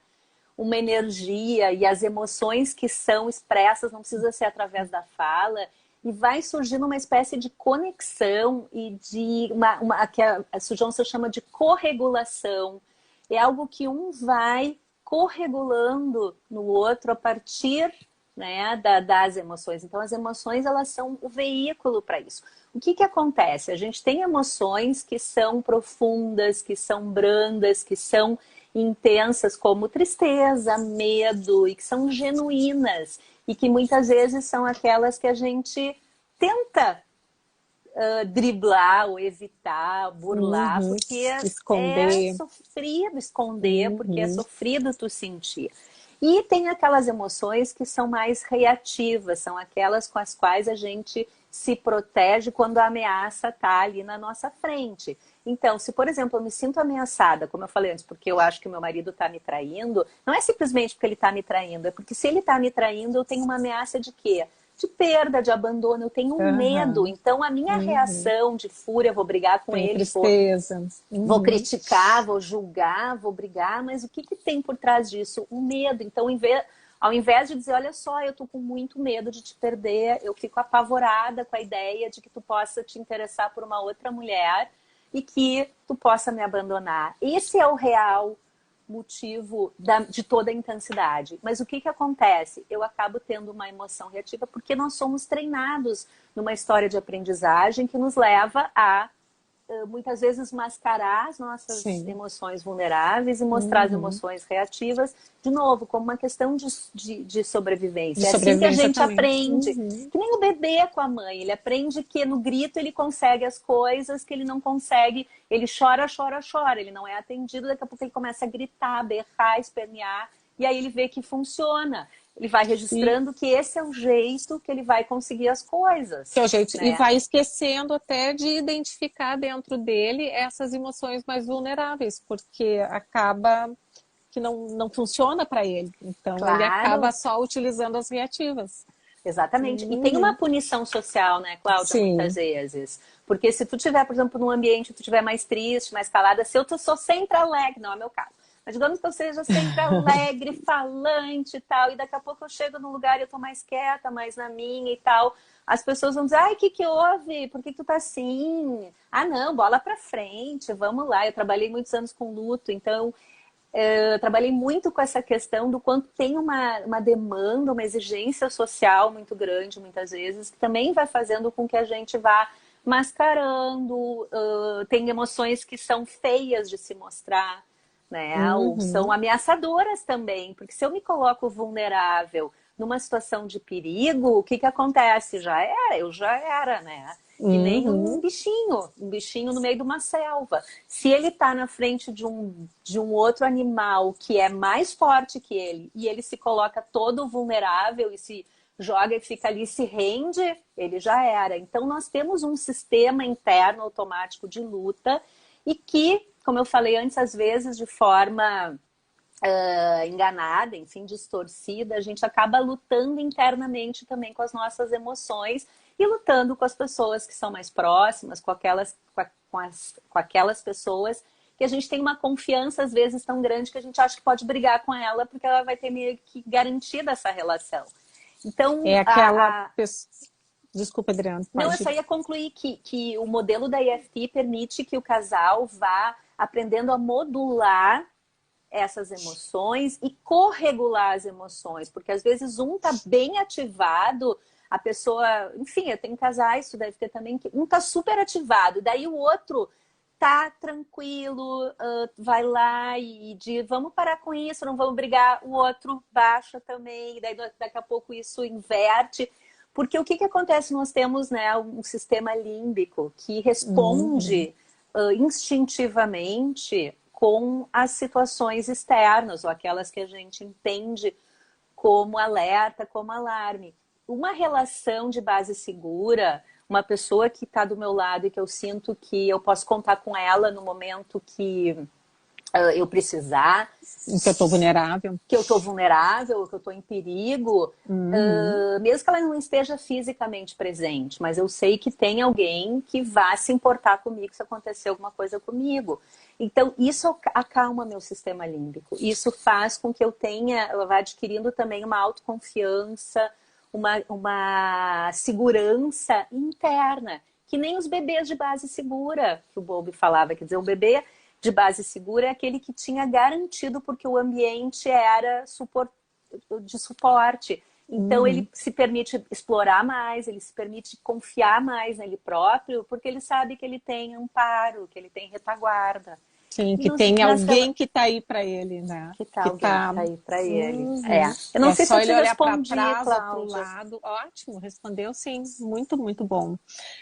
uma energia e as emoções que são expressas, não precisa ser através da fala, e vai surgindo uma espécie de conexão e de que a Sue Johnson chama de corregulação. É algo que um vai corregulando no outro a partir, né, das emoções. Então, as emoções, elas são o veículo para isso. O que acontece? A gente tem emoções que são profundas, que são brandas, que são intensas, como tristeza, medo, e que são genuínas, e que muitas vezes são aquelas que a gente tenta driblar ou evitar, burlar, Uhum. porque é Esconder. sofrido esconder, porque é Uhum. sofrido tu sentir. E tem aquelas emoções que são mais reativas, são aquelas com as quais a gente se protege quando a ameaça está ali na nossa frente. Então, se, por exemplo, eu me sinto ameaçada, como eu falei antes, porque eu acho que o meu marido está me traindo, não é simplesmente porque ele está me traindo, é porque se ele está me traindo, eu tenho uma ameaça de quê? De perda, de abandono, eu tenho um medo. Aham. Então, a minha Uhum. reação de fúria, vou brigar com Tem ele, vou tristeza. vou Uhum. criticar, vou julgar, vou brigar, mas o que, que tem por trás disso? O medo. Então, ao invés de dizer, olha só, eu tô com muito medo de te perder, eu fico apavorada com a ideia de que tu possa te interessar por uma outra mulher e que tu possa me abandonar. Esse é o real motivo de toda a intensidade. Mas o que, que acontece? Eu acabo tendo uma emoção reativa porque nós somos treinados numa história de aprendizagem que nos leva a muitas vezes mascarar as nossas Sim. emoções vulneráveis e mostrar as Uhum. emoções reativas, de novo, como uma questão de De sobrevivência. É assim que a sobrevivência gente também. aprende. Uhum. Que nem o bebê com a mãe. Ele aprende que no grito ele consegue as coisas que ele não consegue. Ele chora, chora, chora. Ele não é atendido, daqui a pouco ele começa a gritar, berrar, espernear. E aí ele vê que funciona. Ele vai E registrando que esse é o jeito que ele vai conseguir as coisas, seu jeito, e né? vai esquecendo até de identificar dentro dele essas emoções mais vulneráveis, porque acaba que não funciona para ele. Então ele acaba Claro. só utilizando as reativas. Exatamente. E tem uma Uhum. punição social, né, Cláudia, muitas Sim. vezes. Porque se tu tiver, por exemplo, num ambiente, tu tiver mais triste, mais calada, se eu sou sempre alegre, não é meu caso. Mas digamos que eu seja sempre alegre, falante e tal, e daqui a pouco eu chego num lugar e eu tô mais quieta, mais na minha e tal. As pessoas vão dizer, ai, o que que houve? Por que que tu tá assim? Ah, não, bola pra frente, vamos lá. Eu trabalhei muitos anos com luto, então eu trabalhei muito com essa questão do quanto tem uma demanda, uma exigência social muito grande, muitas vezes, que também vai fazendo com que a gente vá mascarando, tem emoções que são feias de se mostrar, né? Ou são Uhum. ameaçadoras também, porque se eu me coloco vulnerável numa situação de perigo, o que que acontece? Eu já era, né? Que nem Uhum. um bichinho no meio de uma selva. Se ele está na frente de um outro animal que é mais forte que ele, e ele se coloca todo vulnerável e se joga e fica ali, se rende, ele já era. Então, nós temos um sistema interno automático de luta e que, como eu falei antes, às vezes de forma enganada, enfim, distorcida, a gente acaba lutando internamente também com as nossas emoções e lutando com as pessoas que são mais próximas, com aquelas pessoas que a gente tem uma confiança, às vezes, tão grande que a gente acha que pode brigar com ela porque ela vai ter meio que garantida essa relação. Então, É aquela pessoa. Desculpa, Adriana, não, eu pode. só ia concluir que o modelo da EFT permite que o casal vá aprendendo a modular essas emoções e corregular as emoções, porque às vezes um tá bem ativado, a pessoa, enfim, eu tenho casais, tu deve ter também, que um tá super ativado, daí o outro tá tranquilo, vai lá e diz, vamos parar com isso, não vamos brigar, o outro baixa também, e daí daqui a pouco isso inverte, porque o que que acontece? Nós temos, né, um sistema límbico que Uhum. responde instintivamente com as situações externas, ou aquelas que a gente entende como alerta, como alarme. Uma relação de base segura, uma pessoa que está do meu lado e que eu sinto que eu posso contar com ela no momento que eu precisar, Que eu estou vulnerável. que eu estou vulnerável, que eu estou em perigo, Uhum. mesmo que ela não esteja fisicamente presente, mas eu sei que tem alguém que vá se importar comigo se acontecer alguma coisa comigo. Então, isso acalma meu sistema límbico. Isso faz com que eu vá adquirindo também uma autoconfiança, uma segurança interna, que nem os bebês de base segura, que o Bowlby falava. Quer dizer, o bebê de base segura é aquele que tinha garantido porque o ambiente era de suporte. Então Uhum. ele se permite explorar mais, ele se permite confiar mais nele próprio, porque ele sabe que ele tem amparo, que ele tem retaguarda. Sim, que tem alguém que está aí para ele, né? Que tal Que alguém que tá. tá aí para ele? Uhum. Eu não É sei se só eu ele te olhar para respondi, trás ou para o Cláudia. lado. Ótimo, respondeu sim. Muito, muito bom.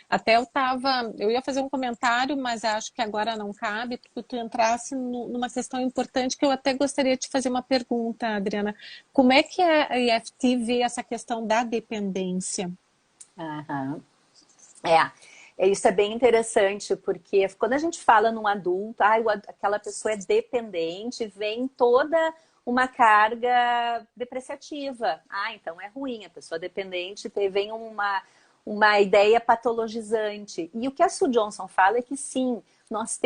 Até eu ia fazer um comentário, mas acho que agora não cabe, porque tu entrasse numa questão importante que eu até gostaria de te fazer uma pergunta, Adriana. Como é que a EFT vê essa questão da dependência? Aham. Isso é bem interessante, porque quando a gente fala num adulto, aquela pessoa é dependente, vem toda uma carga depreciativa. Então é ruim, a pessoa dependente, vem uma ideia patologizante. E o que a Sue Johnson fala é que sim, nós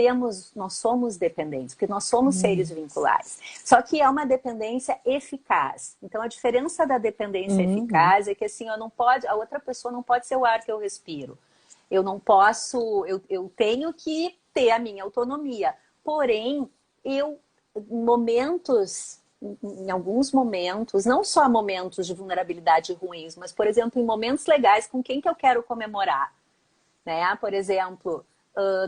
somos dependentes, porque nós somos seres vinculares. Só que é uma dependência eficaz. Então a diferença da dependência Uhum. eficaz é que assim, a outra pessoa não pode ser o ar que eu respiro. Eu não posso, eu tenho que ter a minha autonomia. Porém, momentos, em alguns momentos, não só momentos de vulnerabilidade ruins, mas, por exemplo, em momentos legais, com quem que eu quero comemorar? Né? Por exemplo,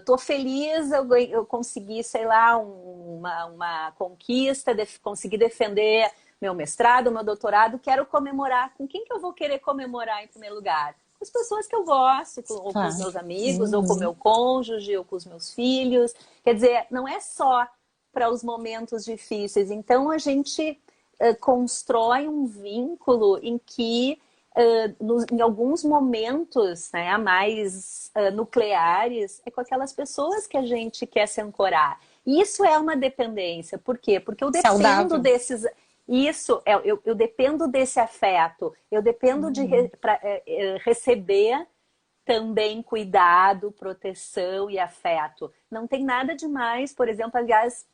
tô feliz, eu consegui, sei lá, uma conquista, consegui defender meu mestrado, meu doutorado, quero comemorar. Com quem que eu vou querer comemorar em primeiro lugar? Com as pessoas que eu gosto, ou com os Claro. meus amigos, ou com o Uhum. meu cônjuge, ou com os meus filhos. Quer dizer, não é só para os momentos difíceis. Então, a gente constrói um vínculo em que em alguns momentos, né, mais nucleares, é com aquelas pessoas que a gente quer se ancorar. E isso é uma dependência. Por quê? Porque eu dependo Saudável. desses. Eu dependo desse afeto, eu dependo de Uhum. receber também cuidado, proteção e afeto. Não tem nada demais, por exemplo, aliás,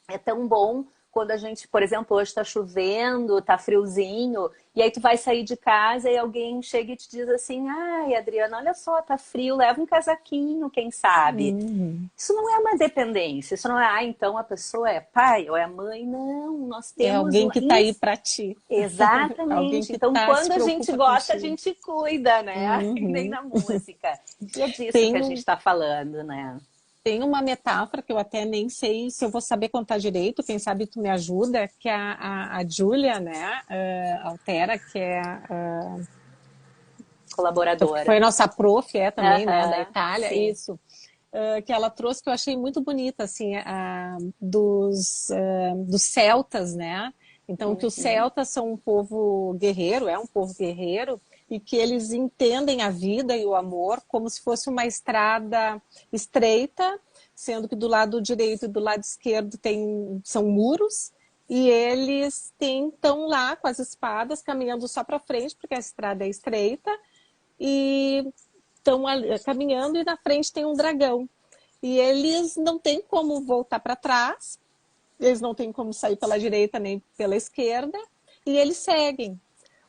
é tão bom quando a gente, por exemplo, hoje está chovendo, tá friozinho, e aí tu vai sair de casa e alguém chega e te diz assim: ai, Adriana, olha só, tá frio, leva um casaquinho, quem sabe? Uhum. Isso não é uma dependência, isso não é, então a pessoa é pai ou é mãe. Não, nós É temos alguém que está aí isso. para ti. Alguém Exatamente. que Então, tá, se quando a gente preocupa gosta, a contigo. gente cuida, né? Que nem Uhum. na música. E é disso que Tem, a gente está falando, né? tem uma metáfora que eu até nem sei se eu vou saber contar direito, quem sabe tu me ajuda, que é a Júlia, né, Altera, que é que Colaboradora. foi nossa prof, também, né, da Aham, Itália, sim. isso, que ela trouxe que eu achei muito bonita, assim, dos celtas, né? Então, que os Uhum. celtas são um povo guerreiro, é um povo guerreiro, e que eles entendem a vida e o amor como se fosse uma estrada estreita, sendo que do lado direito e do lado esquerdo são muros, e eles estão lá com as espadas caminhando só para frente, porque a estrada é estreita, e estão caminhando e na frente tem um dragão. E eles não têm como voltar para trás, eles não têm como sair pela direita nem pela esquerda, e eles seguem.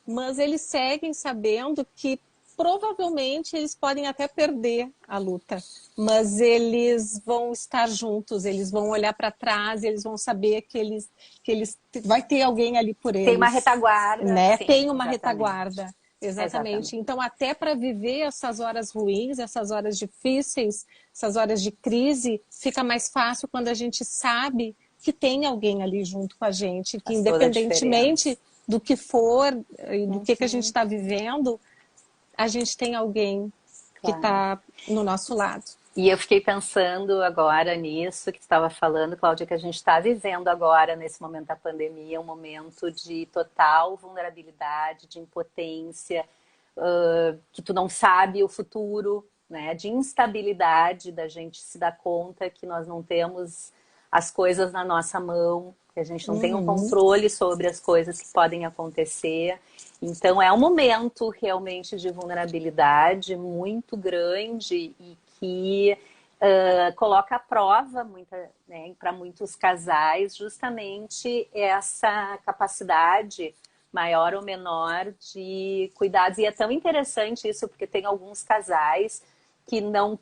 Mas eles seguem sabendo que provavelmente eles podem até perder a luta, mas eles vão estar juntos, eles vão olhar para trás, eles vão saber que eles vai ter alguém ali por Tem uma eles, retaguarda, né? sim, Tem uma exatamente. retaguarda. Exatamente. Exatamente. Então, até para viver essas horas ruins, essas horas difíceis, essas horas de crise, fica mais fácil quando a gente sabe que tem alguém ali junto com a gente, que Faz toda a diferença. independentemente do que for e do que a gente Uhum, está vivendo, a gente tem alguém que claro. está no nosso lado. E eu fiquei pensando agora nisso que tu estava falando, Cláudia, que a gente está vivendo agora, nesse momento da pandemia, um momento de total vulnerabilidade, de impotência, que tu não sabe o futuro, né? De instabilidade, da gente se dar conta que nós não temos as coisas na nossa mão, que a gente não tem um Uhum. controle sobre as coisas que podem acontecer. Então é um momento realmente de vulnerabilidade muito grande e que coloca à prova né, para muitos casais justamente essa capacidade maior ou menor de cuidados. E é tão interessante isso, porque tem alguns casais que não,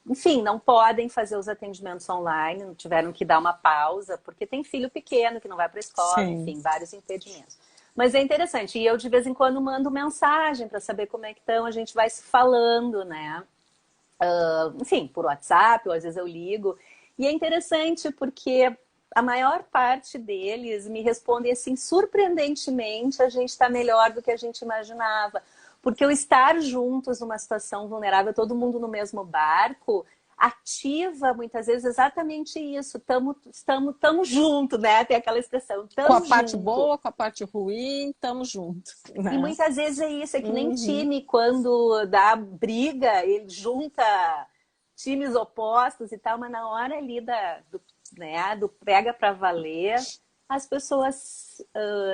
enfim, não podem fazer os atendimentos online, tiveram que dar uma pausa, porque tem filho pequeno que não vai para a escola, Sim. enfim, vários impedimentos. Mas é interessante, e eu de vez em quando mando mensagem para saber como é que estão, a gente vai se falando, né? Enfim, por WhatsApp, ou às vezes eu ligo. E é interessante porque a maior parte deles me respondem assim, surpreendentemente, a gente está melhor do que a gente imaginava. Porque o estar juntos numa situação vulnerável, todo mundo no mesmo barco, ativa muitas vezes exatamente isso. Tamo junto, né? Tem aquela expressão, Com a tamo parte junto. boa, com a parte ruim, estamos juntos, E né? muitas vezes é isso, é que nem Uhum. time, quando dá briga, ele junta times opostos e tal, mas na hora ali né, do pega pra valer, as pessoas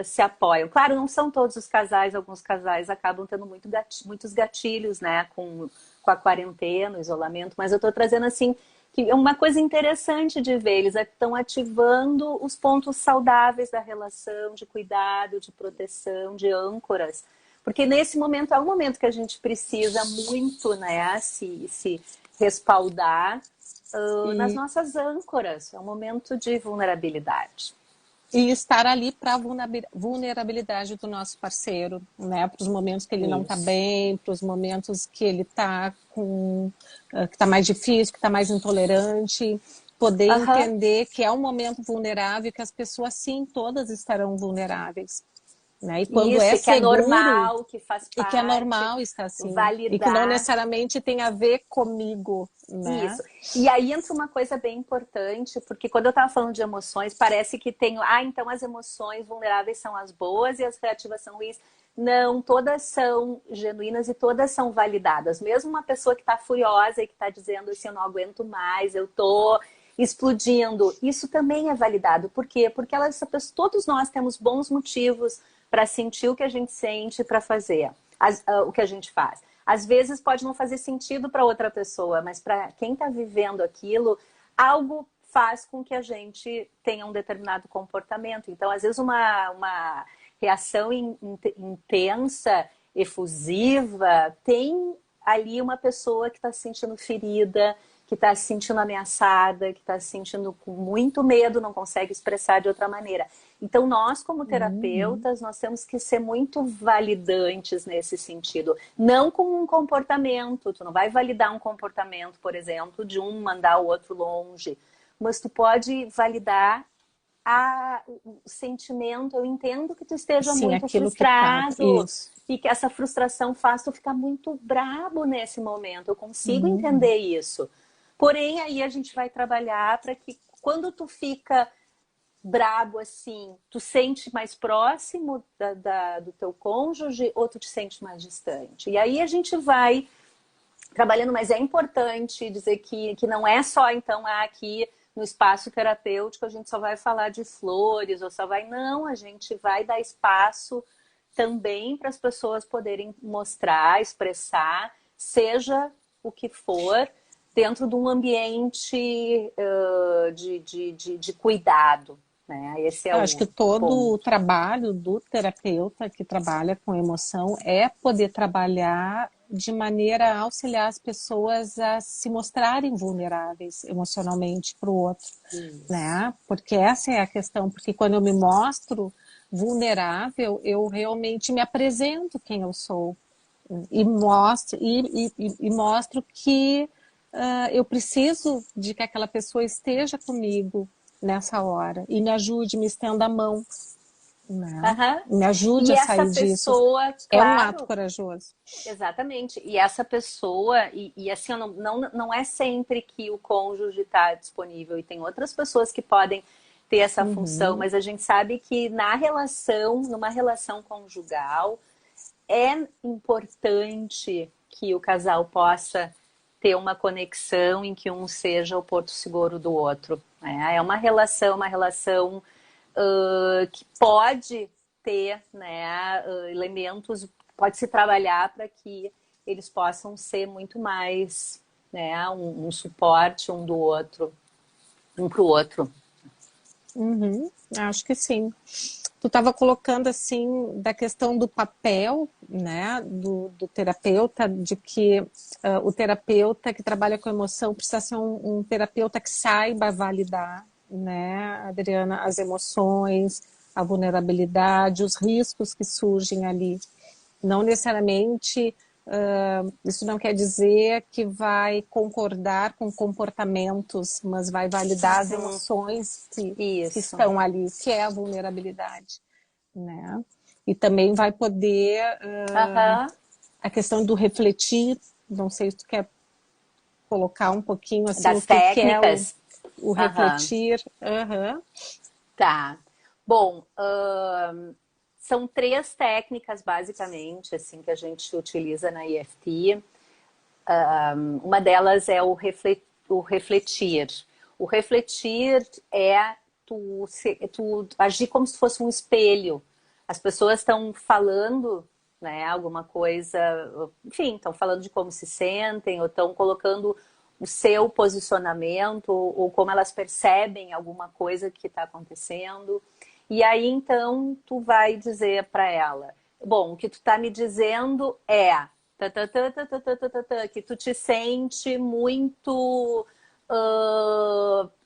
se apoiam. Claro, não são todos os casais, alguns casais acabam tendo muitos gatilhos, né, com a quarentena, o isolamento, mas eu tô trazendo assim, que é uma coisa interessante de ver, eles estão ativando os pontos saudáveis da relação, de cuidado, de proteção, de âncoras. Porque nesse momento é um momento que a gente precisa muito, né, se respaldar nas E, nossas âncoras. É um momento de vulnerabilidade. e estar ali para a vulnerabilidade do nosso parceiro, né? Para os momentos que ele não está Isso. bem, para os momentos que ele está que está mais difícil, que está mais intolerante, poder Aham. entender que é um momento vulnerável, que as pessoas sim, todas estarão vulneráveis, né? E quando Isso, é e que é seguro normal, que faz e que é parte, normal estar assim, e que não validar. necessariamente tem a ver comigo, né? Isso. E aí entra uma coisa bem importante, porque quando eu estava falando de emoções, parece que tem, então as emoções vulneráveis são as boas e as reativas são ruins. Não, todas são genuínas e todas são validadas. Mesmo uma pessoa que está furiosa e que está dizendo assim, eu não aguento mais, eu tô explodindo, isso também é validado. Por quê? Porque todos nós temos bons motivos para sentir o que a gente sente, para fazer o que a gente faz. Às vezes pode não fazer sentido para outra pessoa, mas para quem está vivendo aquilo, algo faz com que a gente tenha um determinado comportamento. Então, às vezes, uma reação intensa, efusiva, tem ali uma pessoa que está se sentindo ferida, que está se sentindo ameaçada, que está se sentindo com muito medo, não consegue expressar de outra maneira. Então, nós, como Uhum. terapeutas, nós temos que ser muito validantes nesse sentido. Não com um comportamento. Tu não vai validar um comportamento, por exemplo, de um mandar o outro longe. Mas tu pode validar o sentimento. Eu entendo que tu esteja Sim, muito aquilo que tá, frustrado isso. e que essa frustração faz tu ficar muito brabo nesse momento. Eu consigo Uhum. entender isso. Porém, aí a gente vai trabalhar para que quando tu fica brabo assim, tu sente mais próximo do teu cônjuge ou tu te sente mais distante? E aí a gente vai trabalhando, mas é importante dizer que não é só, então, aqui no espaço terapêutico a gente só vai falar de flores ou só vai... Não, a gente vai dar espaço também para as pessoas poderem mostrar, expressar, seja o que for, dentro de um ambiente de cuidado, né? Esse é Eu acho que o todo o ponto. trabalho do terapeuta que trabalha com emoção é poder trabalhar de maneira a auxiliar as pessoas a se mostrarem vulneráveis emocionalmente para o outro, Isso. né? Porque essa é a questão, porque quando eu me mostro vulnerável, eu realmente me apresento quem eu sou e mostro que eu preciso de que aquela pessoa esteja comigo nessa hora e me ajude, me estenda a mão, né? Aham. Me ajude E a essa sair disso. pessoa, É um ato claro, corajoso. exatamente. E essa pessoa, e assim, não é sempre que o cônjuge está disponível, e tem outras pessoas que podem ter essa função, Uhum. mas a gente sabe que numa relação conjugal, é importante que o casal possa ter uma conexão em que um seja o porto seguro do outro, né? É uma relação que pode ter, né, elementos, pode se trabalhar para que eles possam ser muito mais, né, um suporte um do outro, um para o outro. Uhum. Acho que sim. Tu estava colocando assim da questão do papel, né, do terapeuta, de que o terapeuta que trabalha com emoção precisa ser um terapeuta que saiba validar, né, Adriana, as emoções, a vulnerabilidade, os riscos que surgem ali. Não necessariamente Isso não quer dizer que vai concordar com comportamentos, mas vai validar as emoções que Isso. estão ali, que é a vulnerabilidade, né? E também vai poder Aham. a questão do refletir, não sei se tu quer colocar um pouquinho assim o Das que que é técnicas. o Aham. refletir. Aham. Tá. Bom, são 3 técnicas, basicamente, assim, que a gente utiliza na EFT. Uma delas é o refletir. O refletir é tu agir como se fosse um espelho. As pessoas estão falando, né, alguma coisa, enfim, estão falando de como se sentem, ou estão colocando o seu posicionamento, ou como elas percebem alguma coisa que está acontecendo. E aí, então, tu vai dizer para ela, bom, o que tu está me dizendo é que tu te sente muito.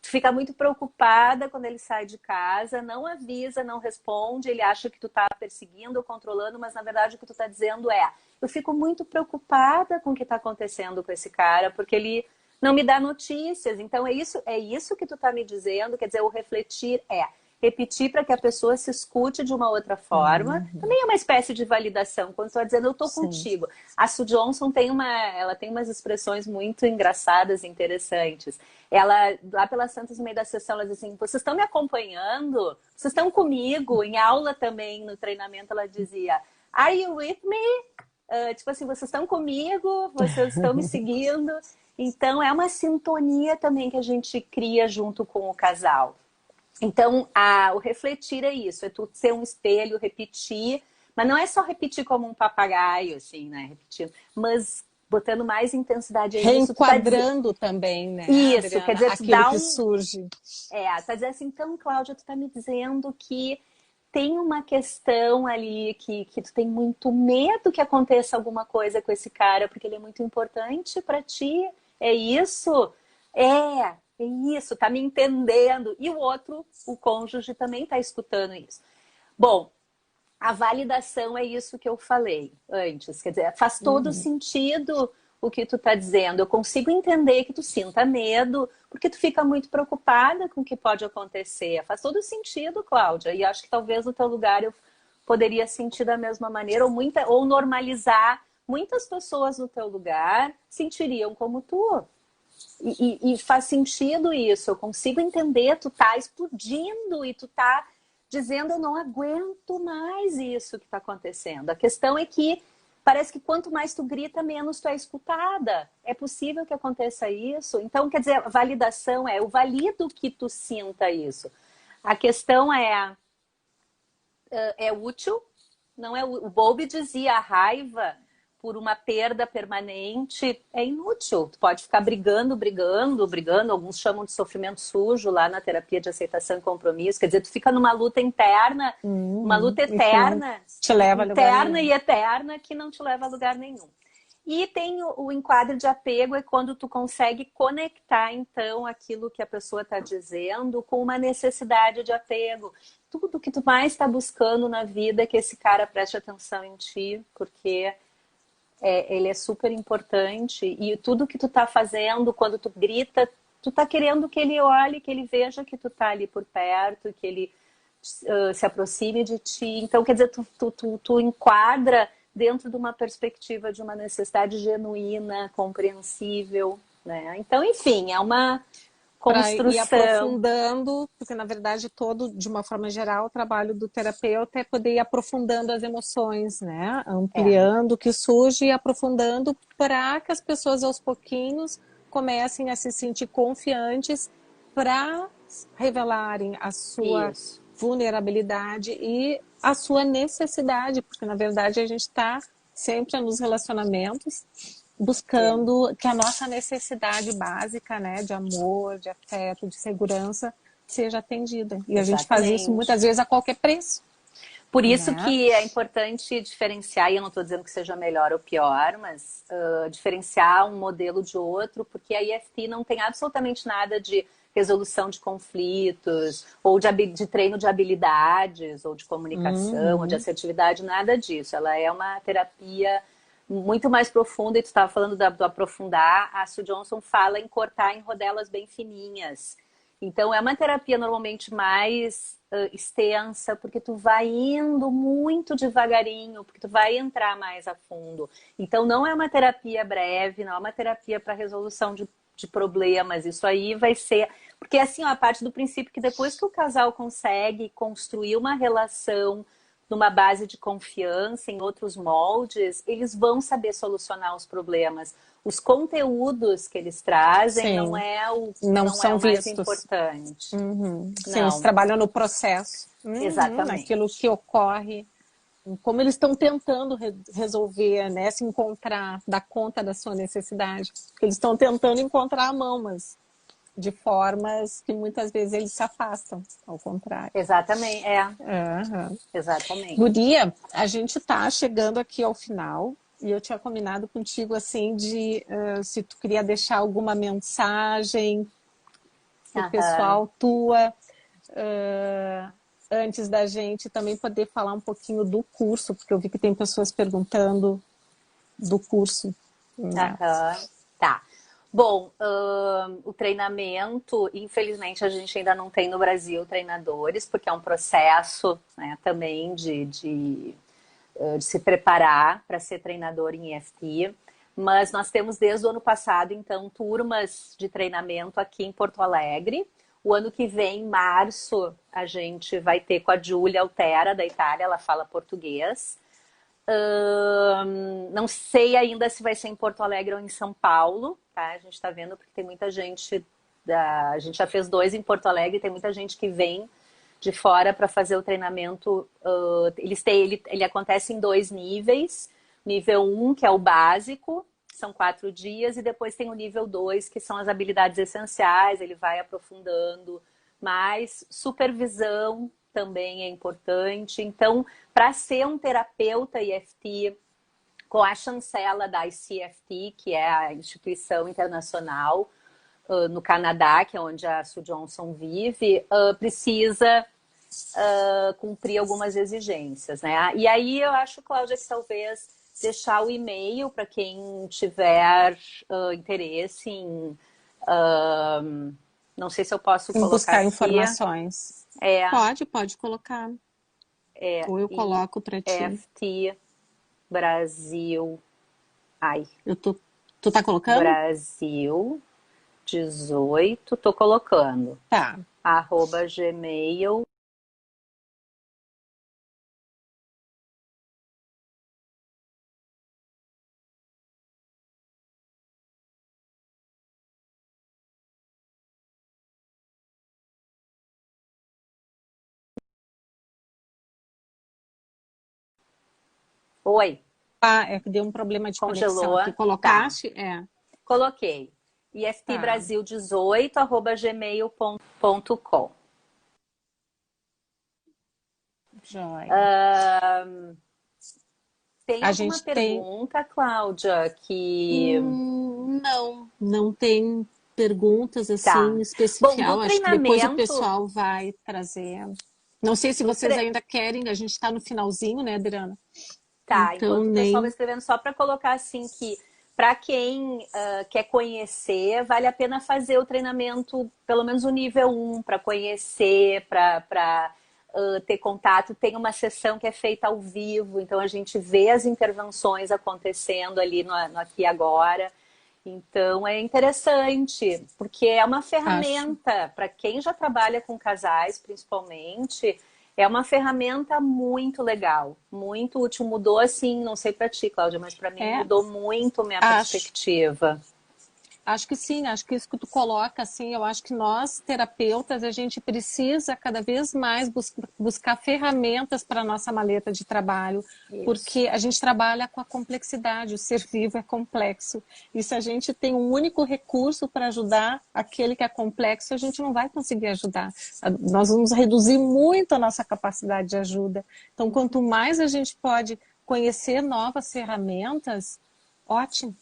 Tu fica muito preocupada quando ele sai de casa, não avisa, não responde, ele acha que tu tá perseguindo ou controlando, mas na verdade o que tu tá dizendo é: eu fico muito preocupada com o que tá acontecendo com esse cara, porque ele não me dá notícias. Então é isso que tu tá me dizendo, quer dizer, o refletir é repetir para que a pessoa se escute de uma outra forma. Uhum. Também é uma espécie de validação. Quando estou dizendo eu estou Sim. contigo. A Sue Johnson ela tem umas expressões muito engraçadas e interessantes. Ela, lá pelas tantas no meio da sessão, ela diz assim, vocês estão me acompanhando? Vocês estão comigo? Em aula também, no treinamento, ela dizia, are you with me? Tipo assim, vocês estão comigo? Vocês estão me seguindo? Então, é uma sintonia também que a gente cria junto com o casal. Então, o refletir é isso, é tu ser um espelho, repetir, mas não é só repetir como um papagaio, assim, né? Repetindo, mas botando mais intensidade a isso, tu tá dizendo. Reenquadrando também, né, Isso, quer Adriana, dizer, tu aquilo dá que um. surge. Tá dizendo assim, então, Cláudia, tu tá me dizendo que tem uma questão ali que tu tem muito medo que aconteça alguma coisa com esse cara, porque ele é muito importante para ti. É isso? É isso, tá me entendendo. E o outro, o cônjuge, também tá escutando isso. Bom, a validação é isso que eu falei antes. Quer dizer, faz todo Uhum. sentido o que tu tá dizendo. Eu consigo entender que tu sinta medo, porque tu fica muito preocupada com o que pode acontecer. Faz todo sentido, Cláudia. E acho que talvez no teu lugar eu poderia sentir da mesma maneira, ou normalizar. Muitas pessoas no teu lugar sentiriam como tu. E faz sentido isso. Eu consigo entender, tu tá explodindo e tu tá dizendo eu não aguento mais isso que está acontecendo. A questão é que parece que quanto mais tu grita, menos tu é escutada. É possível que aconteça isso? Então, quer dizer, a validação eu valido que tu sinta isso. A questão é útil? Não é o Bowlby dizia a raiva por uma perda permanente é inútil. Tu pode ficar brigando, brigando, brigando. Alguns chamam de sofrimento sujo lá na terapia de aceitação e compromisso. Quer dizer, tu fica numa luta interna, uma luta E que não eterna, te leva a lugar interna nenhum. e eterna que não te leva a lugar nenhum. E tem o enquadro de apego, é quando tu consegue conectar, então, aquilo que a pessoa está dizendo com uma necessidade de apego. Tudo que tu mais está buscando na vida é que esse cara preste atenção em ti, porque ele é super importante. E tudo que tu tá fazendo, quando tu grita, tu tá querendo que ele olhe, que ele veja que tu tá ali por perto, que ele se aproxime de ti. Então, quer dizer, tu enquadra dentro de uma perspectiva de uma necessidade genuína, compreensível, né? Então, enfim, é uma Para ir construção. aprofundando, porque na verdade todo, de uma forma geral, o trabalho do terapeuta é poder ir aprofundando as emoções, né? É, Ampliando o que surge e aprofundando para que as pessoas aos pouquinhos comecem a se sentir confiantes para revelarem a sua isso. vulnerabilidade e a sua necessidade, porque na verdade a gente está sempre nos relacionamentos É, buscando que a nossa necessidade básica, né, de amor, de afeto, de segurança, seja atendida. E a gente faz isso exatamente. muitas vezes a qualquer preço, Por isso né? que é importante diferenciar, e eu não estou dizendo que seja melhor ou pior, mas diferenciar um modelo de outro, porque a EFT não tem absolutamente nada de resolução de conflitos, ou de treino de habilidades, ou de comunicação, ou de Uhum. assertividade, nada disso. Ela é uma terapia muito mais profunda, e tu estava falando do aprofundar, a Sue Johnson fala em cortar em rodelas bem fininhas. Então, é uma terapia normalmente mais extensa, porque tu vai indo muito devagarinho, porque tu vai entrar mais a fundo. Então, não é uma terapia breve, não é uma terapia para resolução de problemas. Isso aí vai ser... Porque, assim, ó, a parte do princípio que depois que o casal consegue construir uma relação numa base de confiança, em outros moldes, eles vão saber solucionar os problemas. Os conteúdos que eles trazem Sim. não é Não não é são o mais vistos. importante. Sim, eles Não, trabalham no processo, naquilo exatamente. que ocorre, como eles estão tentando resolver, né? Se encontrar, dar conta da sua necessidade. Eles estão tentando encontrar a mão, mas de formas que muitas vezes eles se afastam, ao contrário. Exatamente, Uhum. exatamente. Guria, a gente está chegando aqui ao final e eu tinha combinado contigo assim de se tu queria deixar alguma mensagem pro Aham. pessoal tua, antes da gente também poder falar um pouquinho do curso, porque eu vi que tem pessoas perguntando do curso, né? Aham, tá. Bom, o treinamento, infelizmente, a gente ainda não tem no Brasil treinadores, porque é um processo, né, também de se preparar para ser treinador em EFT. Mas nós temos desde o ano passado, então, turmas de treinamento aqui em Porto Alegre. O ano que vem, em março, a gente vai ter com a Giulia Altera, da Itália, ela fala português. Não sei ainda se vai ser em Porto Alegre ou em São Paulo, tá? A gente está vendo porque tem muita gente. A gente já fez 2 em Porto Alegre, tem muita gente que vem de fora para fazer o treinamento. Ele acontece em 2 níveis. Nível 1, que é o básico, são 4 dias, e depois tem o nível 2, que são as habilidades essenciais, ele vai aprofundando mais. Supervisão também é importante. Então, para ser um terapeuta EFT com a chancela da ICFT, que é a instituição internacional no Canadá, que é onde a Sue Johnson vive, precisa cumprir algumas exigências, né? E aí eu acho, Cláudia, que talvez deixar o e-mail para quem tiver interesse em... não sei se eu posso Em colocar buscar aqui. informações. É, Pode colocar. Ou eu e coloco para ti. EFT Brasil. Ai, Tu tá colocando? Brasil 18, tô colocando. Tá. @gmail. Oi, Ah, é que deu um problema de conexão congelou? aqui. Tá, Colocaste? É. coloquei. Tá. iftbrasil18@gmail.com. Joia. Tem A alguma gente tem. pergunta, Cláudia, que... Não tem perguntas assim Tá. Bom, do especial. Acho que depois o treinamento... pessoal vai trazer. Não sei se Do vocês tre... ainda querem, a gente está no finalzinho, né, Adriana? Tá, Então enquanto o pessoal vai nem. escrevendo, só para colocar assim que para quem quer conhecer, vale a pena fazer o treinamento, pelo menos o nível 1, para conhecer, para ter contato. Tem uma sessão que é feita ao vivo, então a gente vê as intervenções acontecendo ali no aqui e agora. Então é interessante, porque é uma Acho. ferramenta para quem já trabalha com casais, principalmente, é uma ferramenta muito legal, muito útil. Mudou assim, não sei para ti, Cláudia, mas para mim É, mudou muito minha acho. perspectiva. Acho que sim, acho que isso que tu coloca, assim, eu acho que nós, terapeutas, a gente precisa cada vez mais buscar ferramentas para a nossa maleta de trabalho, Isso. porque a gente trabalha com a complexidade, o ser vivo é complexo. E se a gente tem um único recurso para ajudar aquele que é complexo, a gente não vai conseguir ajudar. Nós vamos reduzir muito a nossa capacidade de ajuda. Então, quanto mais a gente pode conhecer novas ferramentas, ótimo.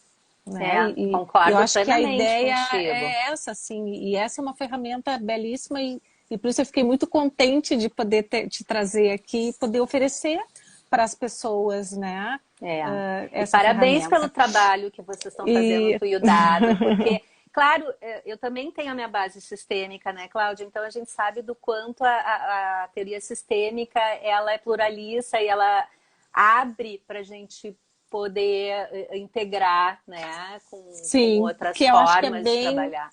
Né? E eu Concordo acho que a plenamente ideia contigo. é essa, assim, e essa é uma ferramenta belíssima e por isso eu fiquei muito contente de poder te trazer aqui e poder oferecer para as pessoas, né? E parabéns ferramenta. pelo trabalho que vocês estão fazendo no Tuiu Dado, porque, claro, eu também tenho a minha base sistêmica, né, Cláudia? Então a gente sabe do quanto a teoria sistêmica ela é pluralista e ela abre para a gente poder integrar, né, com outras que eu formas acho que é bem, de trabalhar.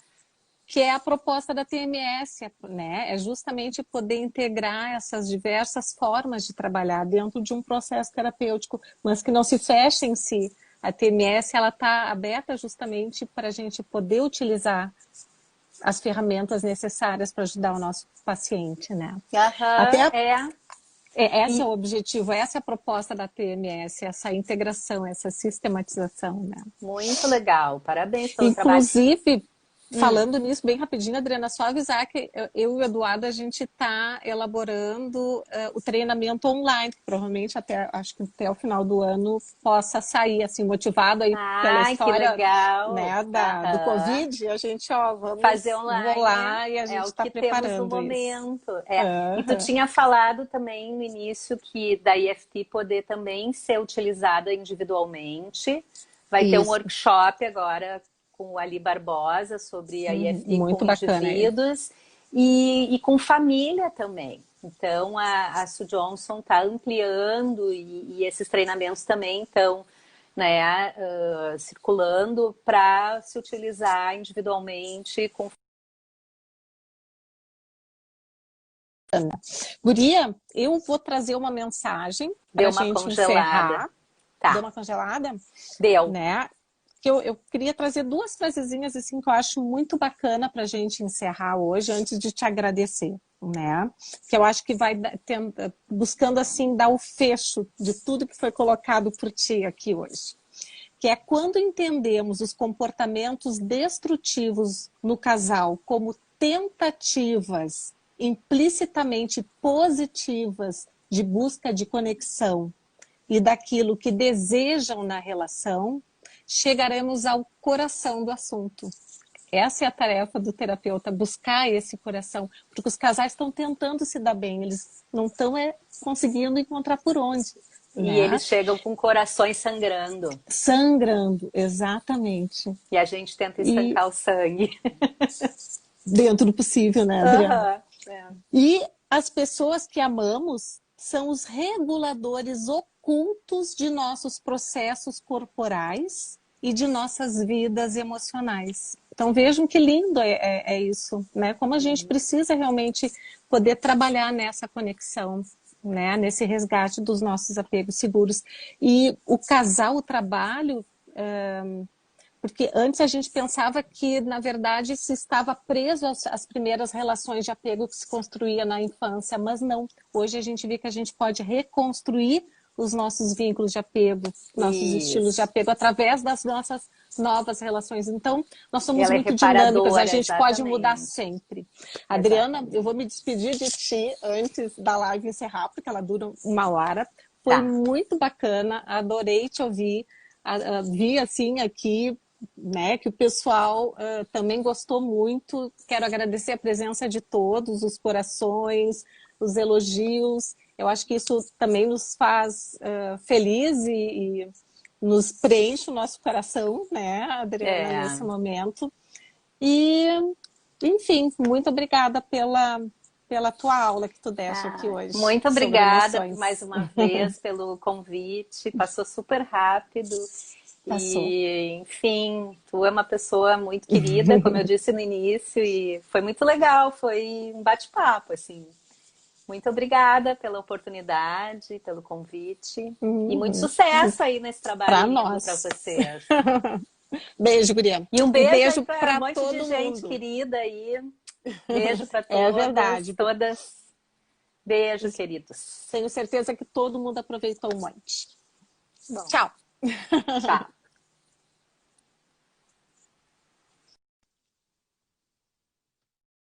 Que é a proposta da TMS, né? É justamente poder integrar essas diversas formas de trabalhar dentro de um processo terapêutico, mas que não se feche em si. A TMS ela está aberta justamente para a gente poder utilizar as ferramentas necessárias para ajudar o nosso paciente, né? Esse é o objetivo, essa é a proposta da TMS, essa integração, essa sistematização, né? Muito legal, parabéns pelo Inclusive, trabalho. Falando nisso, bem rapidinho, Adriana, só avisar que eu e o Eduardo, a gente está elaborando o treinamento online, que provavelmente acho que até o final do ano possa sair, assim, motivado aí pela história, né, do Covid, a gente, vamos fazer online, lá e a gente está preparando temos no momento. E tu Uhum. tinha falado também no início que da IFT poder também ser utilizada individualmente. Vai ter um workshop agora com o Ali Barbosa sobre a IFT muito com bacana, indivíduos e com família também. Então, a Sue Johnson está ampliando e esses treinamentos também estão, né, circulando para se utilizar individualmente com. Guria, eu vou trazer uma mensagem para a gente encerrar. Tá. Deu uma congelada? Deu. Né? Eu queria trazer duas frasezinhas assim que eu acho muito bacana para a gente encerrar hoje, antes de te agradecer, né? Que eu acho que vai buscando assim dar o fecho de tudo que foi colocado por ti aqui hoje. Que é quando entendemos os comportamentos destrutivos no casal como tentativas implicitamente positivas de busca de conexão e daquilo que desejam na relação, chegaremos ao coração do assunto. Essa é a tarefa do terapeuta, buscar esse coração, porque os casais estão tentando se dar bem, eles não estão conseguindo encontrar por onde. E eles chegam com corações sangrando. Sangrando, exatamente. E a gente tenta estancar o sangue. Dentro do possível, né, Adriana? E as pessoas que amamos são os reguladores ocultos de nossos processos corporais e de nossas vidas emocionais. Então vejam que lindo é isso, né? Como a gente precisa realmente poder trabalhar nessa conexão, né? Nesse resgate dos nossos apegos seguros. E o casal, o trabalho... Porque antes a gente pensava que, na verdade, se estava preso às primeiras relações de apego que se construía na infância, mas não. Hoje a gente vê que a gente pode reconstruir os nossos vínculos de apego, nossos estilos de apego, através das nossas novas relações. Então, nós somos muito dinâmicos, a gente pode mudar sempre. Adriana, eu vou me despedir de ti antes da live encerrar, porque ela dura 1 hora. Foi muito bacana, adorei te ouvir. Vi, assim, aqui... né, que o pessoal também gostou muito. Quero agradecer a presença de todos, os corações, os elogios. Eu acho que isso também nos faz feliz e nos preenche o nosso coração, né, Adriana, nesse momento. E, enfim, muito obrigada pela tua aula que tu deste aqui hoje. Muito obrigada mais uma vez pelo convite. Passou super rápido. Passou. E, enfim, tu é uma pessoa muito querida, como eu disse no início, e foi muito legal, foi um bate-papo, assim. Muito obrigada pela oportunidade, pelo convite, e muito sucesso aí nesse trabalho para vocês. Beijo, guria. E um beijo para um monte de gente querida aí. Beijo para todas. É verdade. Todas. Beijo, queridos. Tenho certeza que todo mundo aproveitou um monte. Bom. Tchau. Tchau.